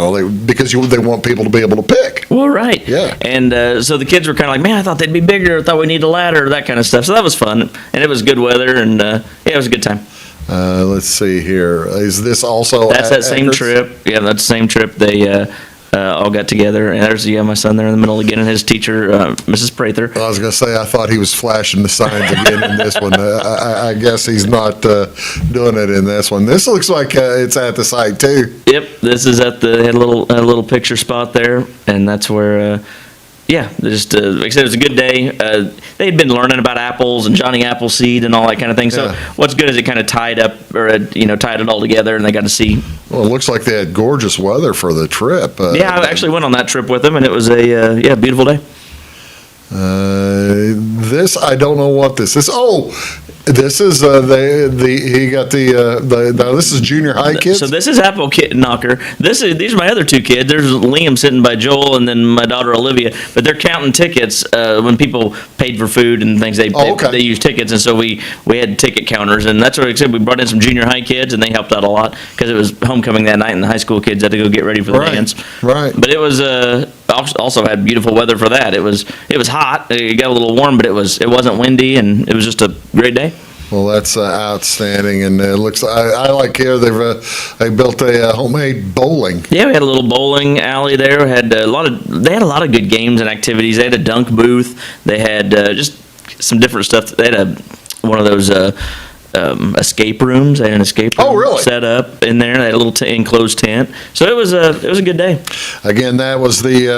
want people to be able to pick. Well, right. Yeah. And so the kids were kind of like, man, I thought they'd be bigger. I thought we need a ladder, that kind of stuff. So that was fun, and it was good weather, and it was a good time. Let's see here. Is this also That's that same Eckert's? trip. Yeah, that's the same trip. They all got together, and there's my son there in the middle again, and his teacher, Mrs. Prather. I was going to say, I thought he was flashing the signs again in this one. I guess he's not doing it in this one. This looks like it's at the site too. Yep, this is at the had a little picture spot there, and that's where. Just like I said, it was a good day. They'd been learning about apples and Johnny Appleseed and all that kind of thing. So what's good is it kind of tied it all together, and they got to see. Well, it looks like they had gorgeous weather for the trip. I actually went on that trip with them, and it was a beautiful day. This, I don't know what this is. Oh, this is he got no, this is junior high kids. So this is Apple Kid Knocker. These are my other two kids. There's Liam sitting by Joel, and then my daughter Olivia. But they're counting tickets when people paid for food and things. They use tickets, and so we had ticket counters, and that's what I said. We brought in some junior high kids, and they helped out a lot because it was homecoming that night, and the high school kids had to go get ready for the dance. Right. But it was also had beautiful weather for that. It was hot. It got a little warm, but it wasn't windy, and it was just a great day. Well, that's outstanding, and it looks. I like here they built a homemade bowling. Yeah, we had a little bowling alley there. They had a lot of good games and activities. They had a dunk booth. They had just some different stuff. They had one of those escape rooms. They had an escape room set up in there. They had a little enclosed tent. So it was a good day. Again, that was the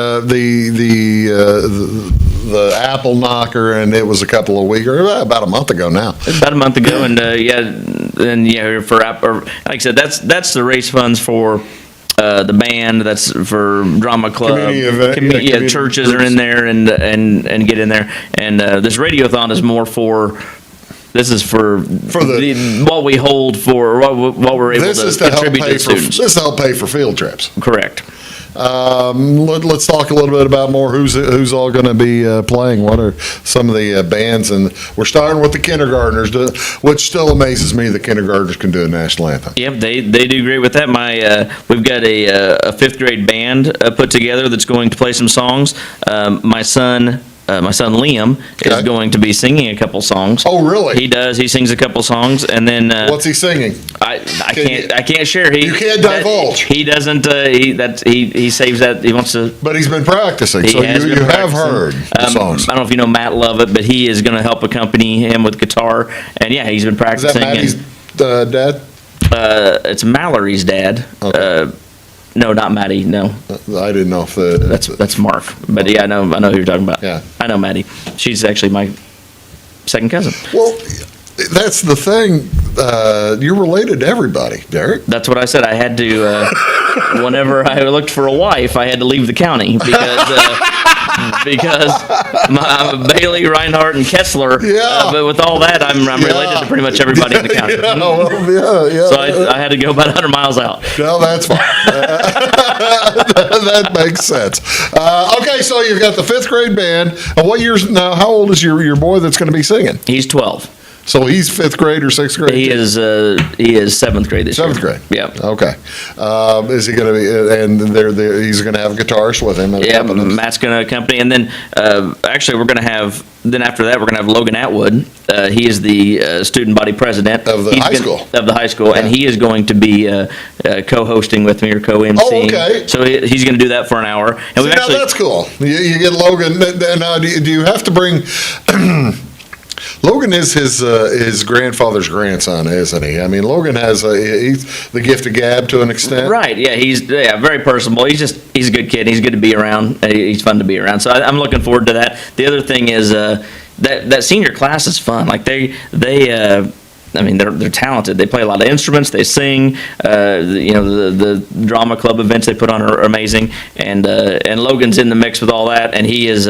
Apple Knocker, and it was a couple of weeks, or about a month ago now. About a month ago, and for like I said, that's the race funds for the band. That's for drama club. Community event. Churches are in there and get in there. And this radiothon is more for. This is for what we hold for what we're able to contribute to students. This is to help pay for field trips. Correct. Let's talk a little bit about more who's all going to be playing. What are some of the bands? And we're starting with the kindergartners, which still amazes me. The kindergartners can do a national anthem. Yep, they do great with that. We've got a fifth grade band put together that's going to play some songs. My son Liam is going to be singing a couple songs. Oh, really? He does. He sings a couple songs, and then what's he singing? I can't share. You can't divulge. He doesn't. He saves that. He wants to. But he's been practicing, so you have heard the songs. I don't know if you know Matt Lovett, but he is going to help accompany him with guitar, and yeah, he's been practicing. Is that Maddie's dad? It's Mallory's dad. Okay. No, not Maddie. No, I didn't know if that's Mark. But yeah, I know who you're talking about. Yeah, I know Maddie. She's actually my second cousin. Well, that's the thing. You're related to everybody, Derek. That's what I said. I had to. Whenever I looked for a wife, I had to leave the county because Bailey, Reinhardt, and Kessler. Yeah. But with all that, I'm related to pretty much everybody in the county. So I had to go about 100 miles out. No, that's fine. That makes sense. Okay, so you've got the fifth grade band. What years now? How old is your boy that's going to be singing? He's 12. So he's fifth grade or sixth grade? He is seventh grade this year. Seventh grade. Yeah. Okay. Is he going to be? And he's going to have a guitarist with him. Yeah, Matt's going to accompany, and then actually we're going to have. Then after that, we're going to have Logan Atwood. He is the student body president of the high school. Of the high school, and he is going to be co-hosting with me or co-emceeing. Oh, okay. So he's going to do that for an hour. And now that's cool. You get Logan. Now, do you have to bring? Logan is his grandfather's grandson, isn't he? I mean, Logan has he's the gift of gab to an extent. Right. Yeah. He's very personable. He's a good kid. He's good to be around. He's fun to be around. So I'm looking forward to that. The other thing is that senior class is fun. Like they're talented. They play a lot of instruments. They sing. The drama club events they put on are amazing. And Logan's in the mix with all that. And he is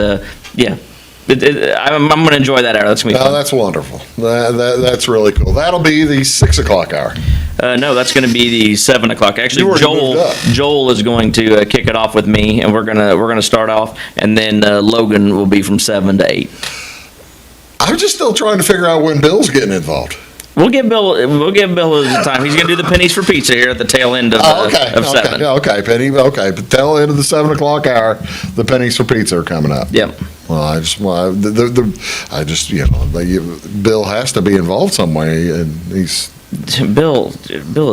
I'm going to enjoy that hour. That's going to be fun. That's wonderful. That's really cool. That'll be the 6 o'clock hour. No, that's going to be the 7 o'clock. Actually, Joel is going to kick it off with me, and we're gonna start off, and then Logan will be from 7 to 8. I'm just still trying to figure out when Bill's getting involved. We'll give Bill his time. He's going to do the pennies for pizza here at the tail end of 7. Okay, penny. Okay, but tail end of the 7 o'clock hour, the pennies for pizza are coming up. Yep. Well, Bill has to be involved some way, and Bill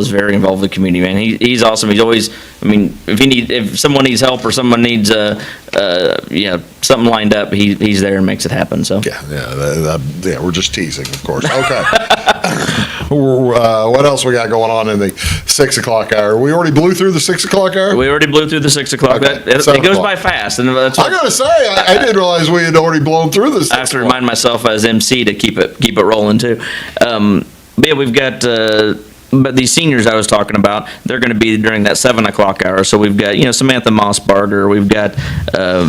is very involved with the community, man. He's awesome. He's always, if someone needs help or someone needs something lined up, he's there and makes it happen. So yeah, we're just teasing, of course. Okay. What else we got going on in the 6 o'clock hour? We already blew through the 6 o'clock hour. We already blew through the 6 o'clock. Okay. It goes by fast, and that's I gotta say, I didn't realize we had already blown through this. I have to remind myself as MC to keep it rolling too. But yeah, we've got But these seniors I was talking about, they're going to be during that 7 o'clock hour. So we've got, Samantha Mossbarger. We've got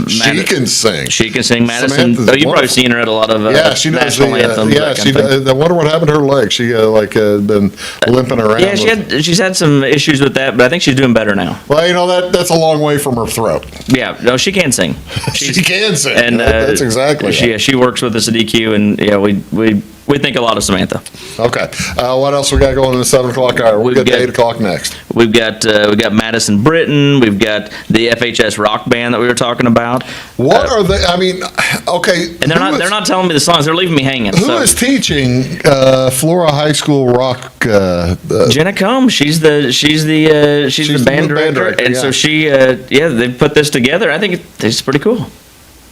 She can sing. She can sing. Madison. Samantha's You've probably wonderful. seen her at a lot of she does national anthems. yeah, she does. I wonder what happened to her leg. She been limping around. Yeah, she's had some issues with that, but I think she's doing better now. Well, that's a long way from her throat. Yeah, no, she can sing. She can sing. And that's exactly right. She works with us at DQ, and we think a lot of Samantha. Okay. What else we got going in the 7 o'clock hour? We've got 8 o'clock next. We've got Madison Britton. We've got the FHS rock band that we were talking about. What are they? I mean, okay. And they're not telling me the songs. They're leaving me hanging. Who is teaching Flora High School rock? Jenna Combs. She's the band director, and so she they put this together. I think it's pretty cool.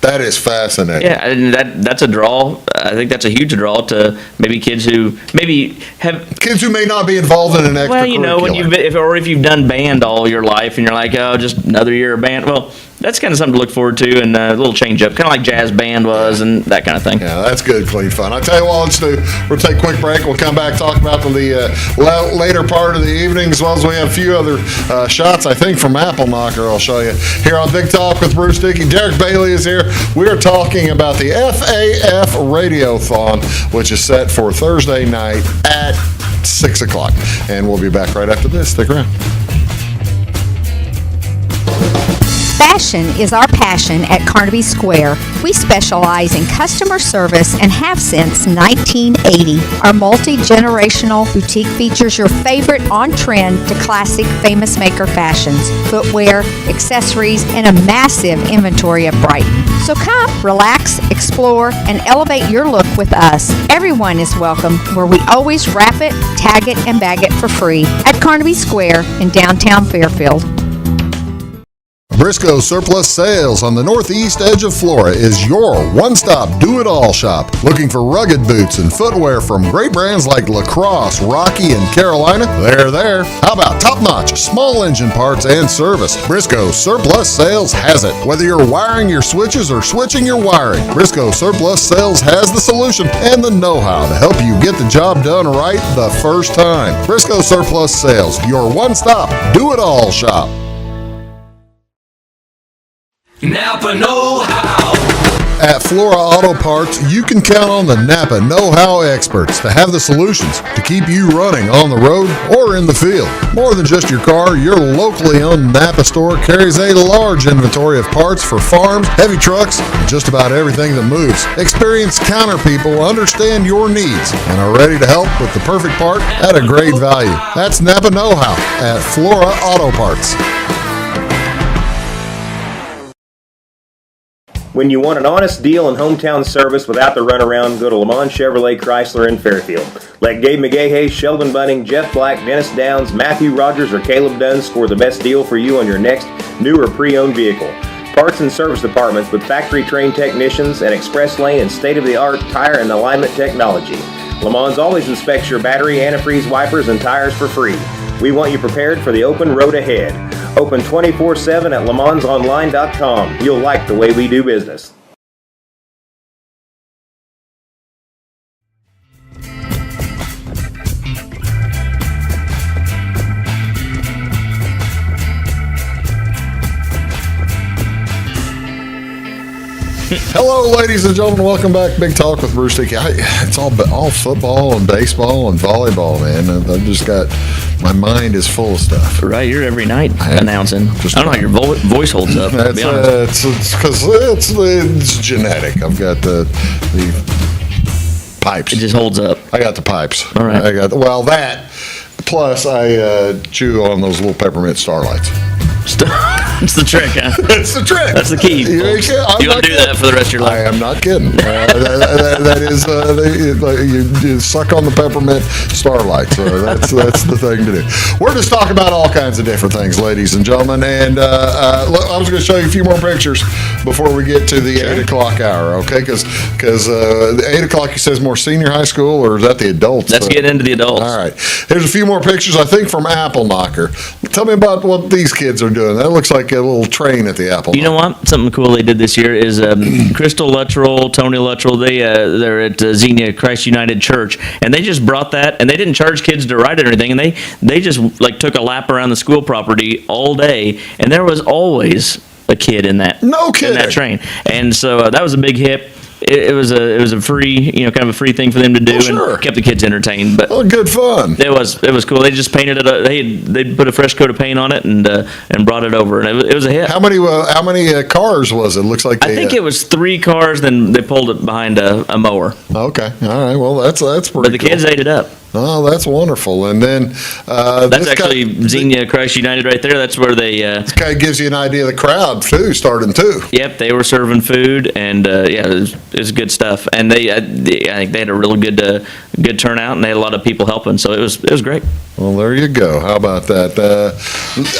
That is fascinating. Yeah, and that's a draw. I think that's a huge draw to maybe kids who kids who may not be involved in an extracurricular. Well, if you've done band all your life and you're like, oh, just another year of band. Well, that's kind of something to look forward to, and a little change up, kind of like jazz band was, and that kind of thing. Yeah, that's good, clean fun. I tell you what, let's do. We'll take a quick break. We'll come back, talk about the later part of the evening, as well as we have a few other shots, I think, from Apple Knocker. I'll show you here on Big Talk with Bruce Dickey. Derek Bailey is here. We are talking about the FAF Radiothon, which is set for Thursday night at 6 o'clock, and we'll be back right after this. Stick around. Fashion is our passion at Carnaby Square. We specialize in customer service and have since 1980. Our multi-generational boutique features your favorite on-trend to classic Famous Maker fashions, footwear, accessories, and a massive inventory of Brighton. So come, relax, explore, and elevate your look with us. Everyone is welcome, where we always wrap it, tag it, and bag it for free at Carnaby Square in downtown Fairfield. Briscoe Surplus Sales on the northeast edge of Flora is your one-stop do-it-all shop. Looking for rugged boots and footwear from great brands like Lacrosse, Rocky, and Carolina? They're there. How about top-notch small engine parts and service? Briscoe Surplus Sales has it. Whether you're wiring your switches or switching your wiring, Briscoe Surplus Sales has the solution and the know-how to help you get the job done right the first time. Briscoe Surplus Sales, your one-stop do-it-all shop. Napa Know-How. At Flora Auto Parts, you can count on the Napa Know-How experts to have the solutions to keep you running on the road or in the field. More than just your car, your locally owned Napa store carries a large inventory of parts for farms, heavy trucks, and just about everything that moves. Experienced counter people understand your needs and are ready to help with the perfect part at a great value. That's Napa Know-How at Flora Auto Parts. When you want an honest deal and hometown service without the runaround, go to Lamont Chevrolet Chrysler in Fairfield. Let Gabe McGahey, Sheldon Bunning, Jeff Black, Dennis Downs, Matthew Rogers, or Caleb Dunn score the best deal for you on your next new or pre-owned vehicle. Parts and service departments with factory-trained technicians and express lane and state-of-the-art tire and alignment technology. Lamont always inspects your battery, antifreeze, wipers, and tires for free. We want you prepared for the open road ahead. Open 24/7 at LeMansOnline.com. You'll like the way we do business. Hello, ladies and gentlemen. Welcome back. Big Talk with Bruce Dickey. It's all football and baseball and volleyball, man. I've just got, my mind is full of stuff. Right, you're every night announcing. I don't know how your voice holds up, to be honest. It's because it's genetic. I've got the pipes. It just holds up. I got the pipes. All right. That, plus I chew on those little peppermint starlights. It's the trick, huh? It's the trick. That's the key. You want to do that for the rest of your life? I am not kidding. That is, you suck on the peppermint starlight. So that's the thing to do. We're just talking about all kinds of different things, ladies and gentlemen. And I was going to show you a few more pictures before we get to the 8 o'clock hour, okay? Because the 8 o'clock, you says more senior high school, or is that the adults? Let's get into the adults. All right. Here's a few more pictures, I think, from Apple Knocker. Tell me about what these kids are doing. That looks like like a little train at the Apple. You know what? Something cool they did this year is Crystal Luttrell, Tony Luttrell. They're at Xenia Christ United Church, and they just brought that, and they didn't charge kids to ride it or anything, and they just like took a lap around the school property all day, and there was always a kid in that train, and so that was a big hit. It was a free, kind of a free thing for them to do, and kept the kids entertained. But good fun. It was cool. They just painted it. They put a fresh coat of paint on it and brought it over, and it was a hit. How many cars was it? Looks like I think it was 3 cars. Then they pulled it behind a mower. Okay, all right. Well, that's pretty. But the kids ate it up. Oh, that's wonderful. And then that's actually Xenia Christ United right there. That's where they. This kind of gives you an idea of the crowd too, starting too. Yep, they were serving food, and it was good stuff. And I think they had a really good turnout, and they had a lot of people helping. So it was great. Well, there you go. How about that?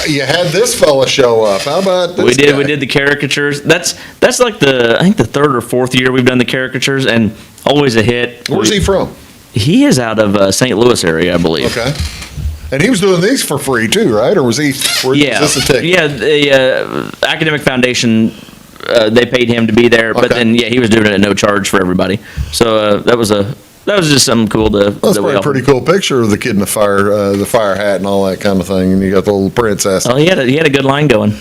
You had this fella show up. How about this? We did the caricatures. That's like I think the 3rd or 4th year we've done the caricatures, and always a hit. Where's he from? He is out of St. Louis area, I believe. Okay. And he was doing these for free too, right? Or was he? Yeah. Was this a ticket? Yeah. The Academic Foundation, they paid him to be there, but then he was doing it at no charge for everybody. So that was just something cool to. That's probably a pretty cool picture of the kid in the fire hat and all that kind of thing, and you got the little princess. Oh, he had a good line going.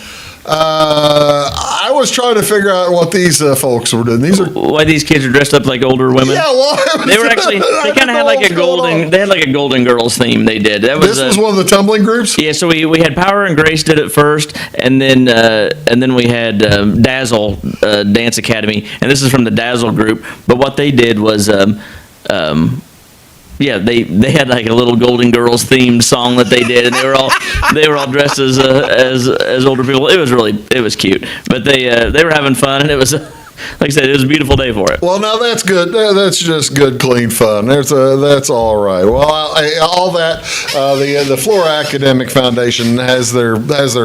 I was trying to figure out what these folks were doing. Why these kids are dressed up like older women. Yeah, well, they were actually they kind of had like a golden. They had like a Golden Girls theme. They did. This was one of the tumbling groups. Yeah, so we had Power and Grace did it first, and then we had Dazzle Dance Academy, and this is from the Dazzle group. But what they did was. Yeah, they had like a little Golden Girls themed song that they did, and they were all dressed as older people. It was cute, but they were having fun, and it was. Like I said, it was a beautiful day for it. Well, now that's good. That's just good, clean fun. That's all right. Well, all that the Flora Academic Foundation has their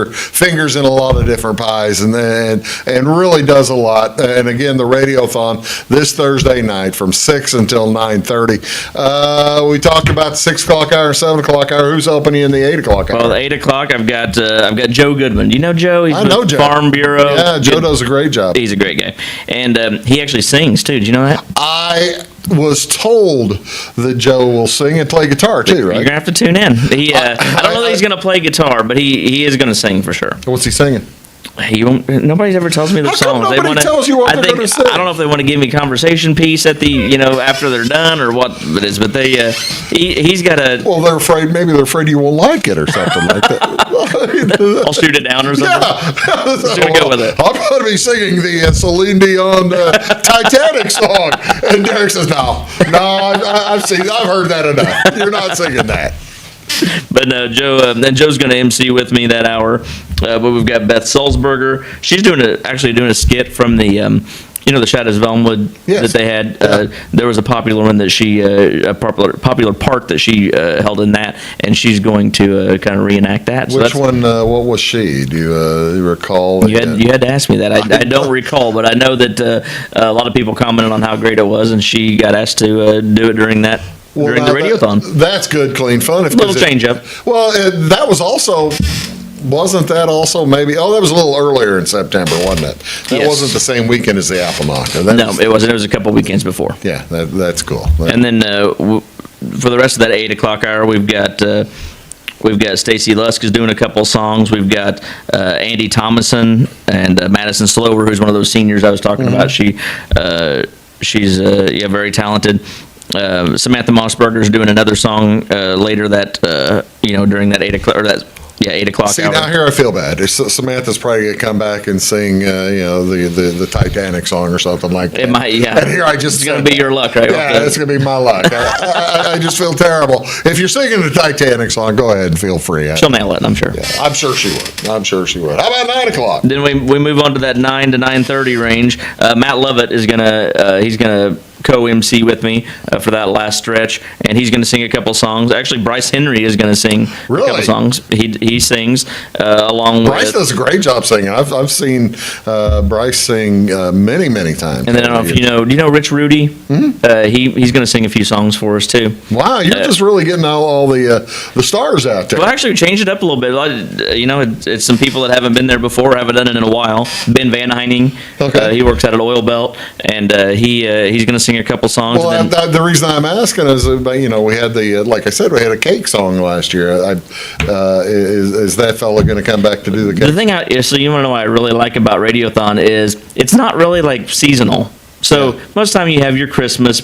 fingers in a lot of different pies, and really does a lot. And again, the Radiothon this Thursday night from 6 until 9:30. We talked about the 6 o'clock hour, 7 o'clock hour. Who's helping you in the 8 o'clock hour? Well, the 8 o'clock, I've got Joe Goodman. Do you know Joe? I know Joe. Farm Bureau. Yeah, Joe does a great job. He's a great guy. And he actually sings, too. Did you know that? I was told that Joe will sing and play guitar, too, right? You're going to have to tune in. I don't know that he's going to play guitar, but he is going to sing for sure. What's he singing? Nobody ever tells me their songs. Nobody tells you what they're going to sing? I don't know if they want to give me a conversation piece at the after they're done or what it is, but he's got a. Well, maybe they're afraid you won't like it or something like that. I'll shoot it down or something. Yeah, go with it. I'm going to be singing the Celine Dion Titanic song, and Derek says, "No, I've heard that enough. You're not singing that." But no, Joe's going to MC with me that hour. But we've got Beth Sulzberger. She's actually doing a skit from the the Shadows of Elmwood that they had. There was a popular one that a popular part that she held in that, and she's going to kind of reenact that. Which one? What was she? Do you recall? You had to ask me that. I don't recall, but I know that a lot of people commented on how great it was, and she got asked to do it during that. During the Radiothon. That's good, clean fun. A little change up. Well, that was also. Wasn't that also maybe? Oh, that was a little earlier in September, wasn't it? That wasn't the same weekend as the Apple Knocker. No, it wasn't. It was a couple weekends before. Yeah, that's cool. And then for the rest of that 8 o'clock hour, we've got Stacy Lusk is doing a couple songs. We've got Andy Thomason and Madison Slover, who's one of those seniors I was talking about. She's very talented. Samantha Mossberger is doing another song later that during that 8 o'clock or that 8 o'clock See, hour. now here I feel bad. Samantha's probably going to come back and sing the Titanic song or something like that. It might, yeah. And here it's going to be your luck, right? Yeah, it's going to be my luck. I just feel terrible. If you're singing the Titanic song, go ahead and feel free. She'll nail it, I'm sure. Yeah, I'm sure she would. How about 9 o'clock? Then we move on to that 9 to 9:30 range. Matt Lovett is he's gonna co-MC with me for that last stretch, and he's going to sing a couple songs. Actually, Bryce Henry is going to sing a couple songs. He sings along Bryce with. does a great job singing. I've seen Bryce sing many times. And then I don't know if do you know Rich Rudy? Mm-hmm. He's going to sing a few songs for us too. Wow, you're just really getting all the stars out there. Well, actually, we changed it up a little bit. It's some people that haven't been there before, haven't done it in a while. Ben Van Heining, he works out at Oil Belt, and he's going to sing a couple songs. Well, the reason I'm asking is, we had like I said, we had a cake song last year. Is that fella going to come back to do the cake? The thing, so you want to know what I really like about Radiothon is it's not really like seasonal. So most of the time you have your Christmas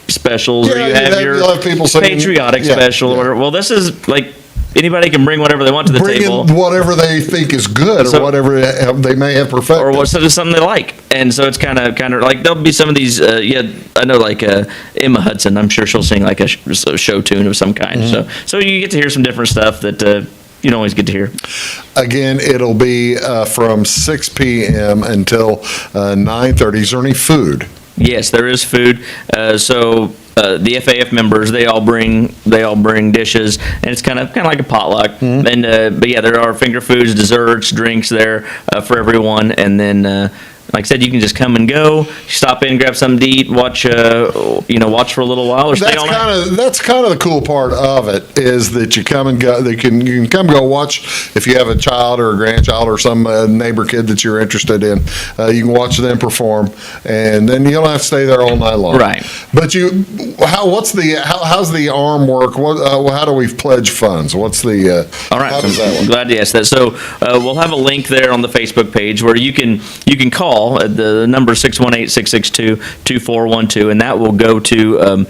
specials, or you have your people singing, patriotic special, or whatever. Well, this is like anybody can bring whatever they want to the table. Whatever they think is good, or whatever they may have perfected. Or what's something they like. And so it's kind of like, there'll be some of these, I know like Emma Hudson, I'm sure she'll sing like a show tune of some kind. Mm-hmm. So you get to hear some different stuff that you don't always get to hear. Again, it'll be from 6 p.m. until 9:30. Is there any food? Yes, there is food. The FAF members, they all bring dishes, and it's kind of like a potluck. Mm-hmm. And but yeah, there are finger foods, desserts, drinks there for everyone. And then, like I said, you can just come and go, stop in, grab something to eat, watch watch for a little while, or stay all night. That's kind of the cool part of it, is that you come and go. You can come and go watch if you have a child or a grandchild or some neighbor kid that you're interested in. You can watch them perform, and then you don't have to stay there all night long. Right. But how's the arm work? How do we pledge funds? What's the all right? How does that work? Glad to ask that. So we'll have a link there on the Facebook page where you can call. The number 618-662-2412, and that will go to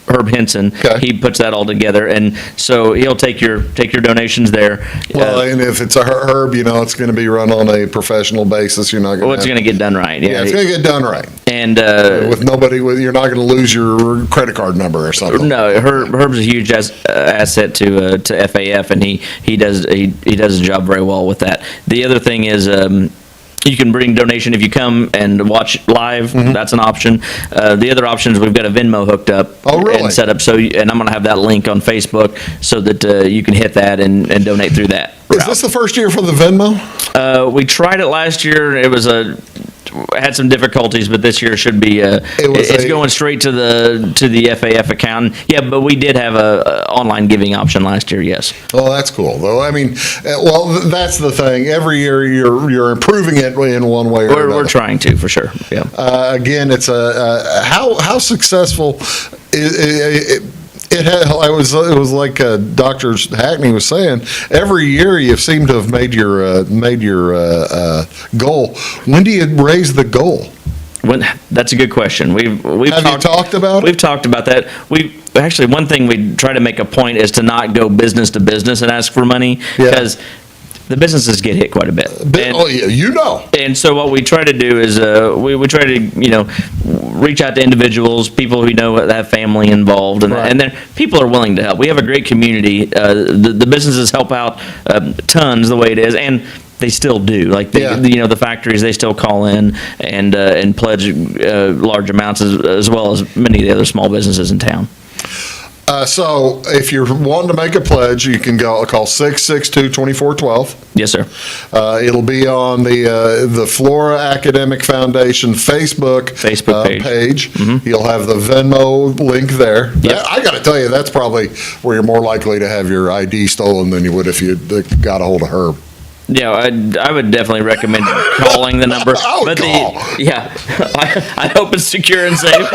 Herb Henson. Okay. He puts that all together, and so he'll take your donations there. Well, and if it's a Herb, it's going to be run on a professional basis. You're not going. Well, it's going to get done right. Yeah, it's going to get done right. And you're not going to lose your credit card number or something. No, Herb's a huge asset to FAF, and he does a job very well with that. The other thing is. You can bring donation if you come and watch live. Mm-hmm. That's an option. The other option is we've got a Venmo hooked up and set up. And I'm going to have that link on Facebook so that you can hit that and donate through that. Is this the first year for the Venmo? We tried it last year. It was had some difficulties, but this year should be. It's going straight to the FAF account. Yeah, but we did have a online giving option last year. Yes. Well, that's cool. Though I mean, that's the thing. Every year you're improving it in one way or another. We're trying to, for sure. Yeah. Again, it's how successful it was like Dr. Hackney was saying. Every year you seem to have made your goal. When do you raise the goal? That's a good question. We've talked about it? We've talked about that. Actually, one thing we try to make a point is to not go business to business and ask for money, because the businesses get hit quite a bit. And so what we try to do is we try to reach out to individuals, people who that have family involved, and then people are willing to help. We have a great community. The businesses help out tons the way it is, and they still do. Like the factories, they still call in and pledge large amounts as well as many of the other small businesses in town. So if you're wanting to make a pledge, you can call 662-2412. Yes, sir. It'll be on the Flora Academic Foundation Facebook page. Mm-hmm. You'll have the Venmo link there. Yep. I got to tell you, that's probably where you're more likely to have your ID stolen than you would if you got a hold of Herb. Yeah, I would definitely recommend calling the number. I hope it's secure and safe.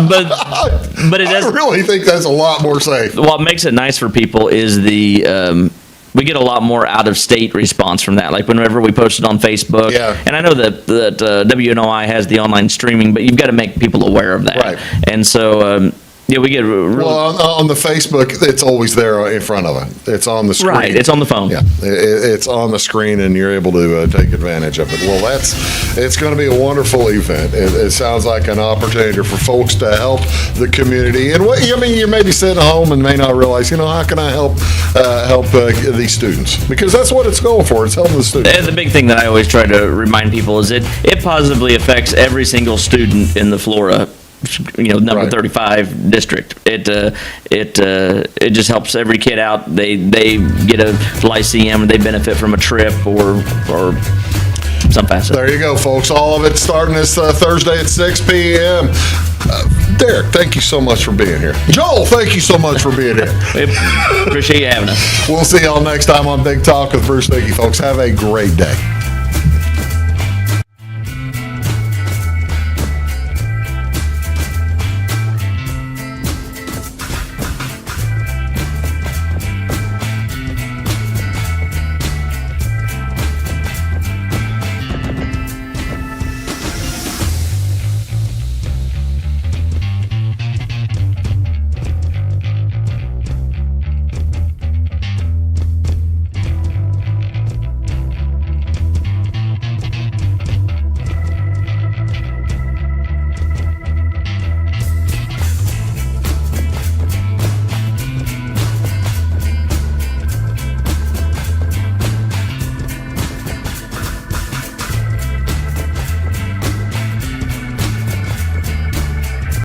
But it does. I really think that's a lot more safe. What makes it nice for people is we get a lot more out of state response from that. Like whenever we post it on Facebook, and I know that WNOI has the online streaming, but you've got to make people aware of that. Right. And so Yeah, we get Well, on the Facebook, it's always there in front of it. It's on the screen. right. It's on the phone. Yeah, it's on the screen, and you're able to take advantage of it. Well, it's going to be a wonderful event. It sounds like an opportunity for folks to help the community. And you may be sitting at home and may not realize, how can I help these students? Because that's what it's going for. It's helping the students. And the big thing that I always try to remind people is it positively affects every single student in the Flora number 35 district. It just helps every kid out. They get a Lyceum, and they benefit from a trip or some facet. There you go, folks. All of it starting this Thursday at 6 p.m. Derek, thank you so much for being here. Joel, thank you so much for being here. Appreciate you having us. We'll see y'all next time on Big Talk with Bruce Dickey, folks. Have a great day.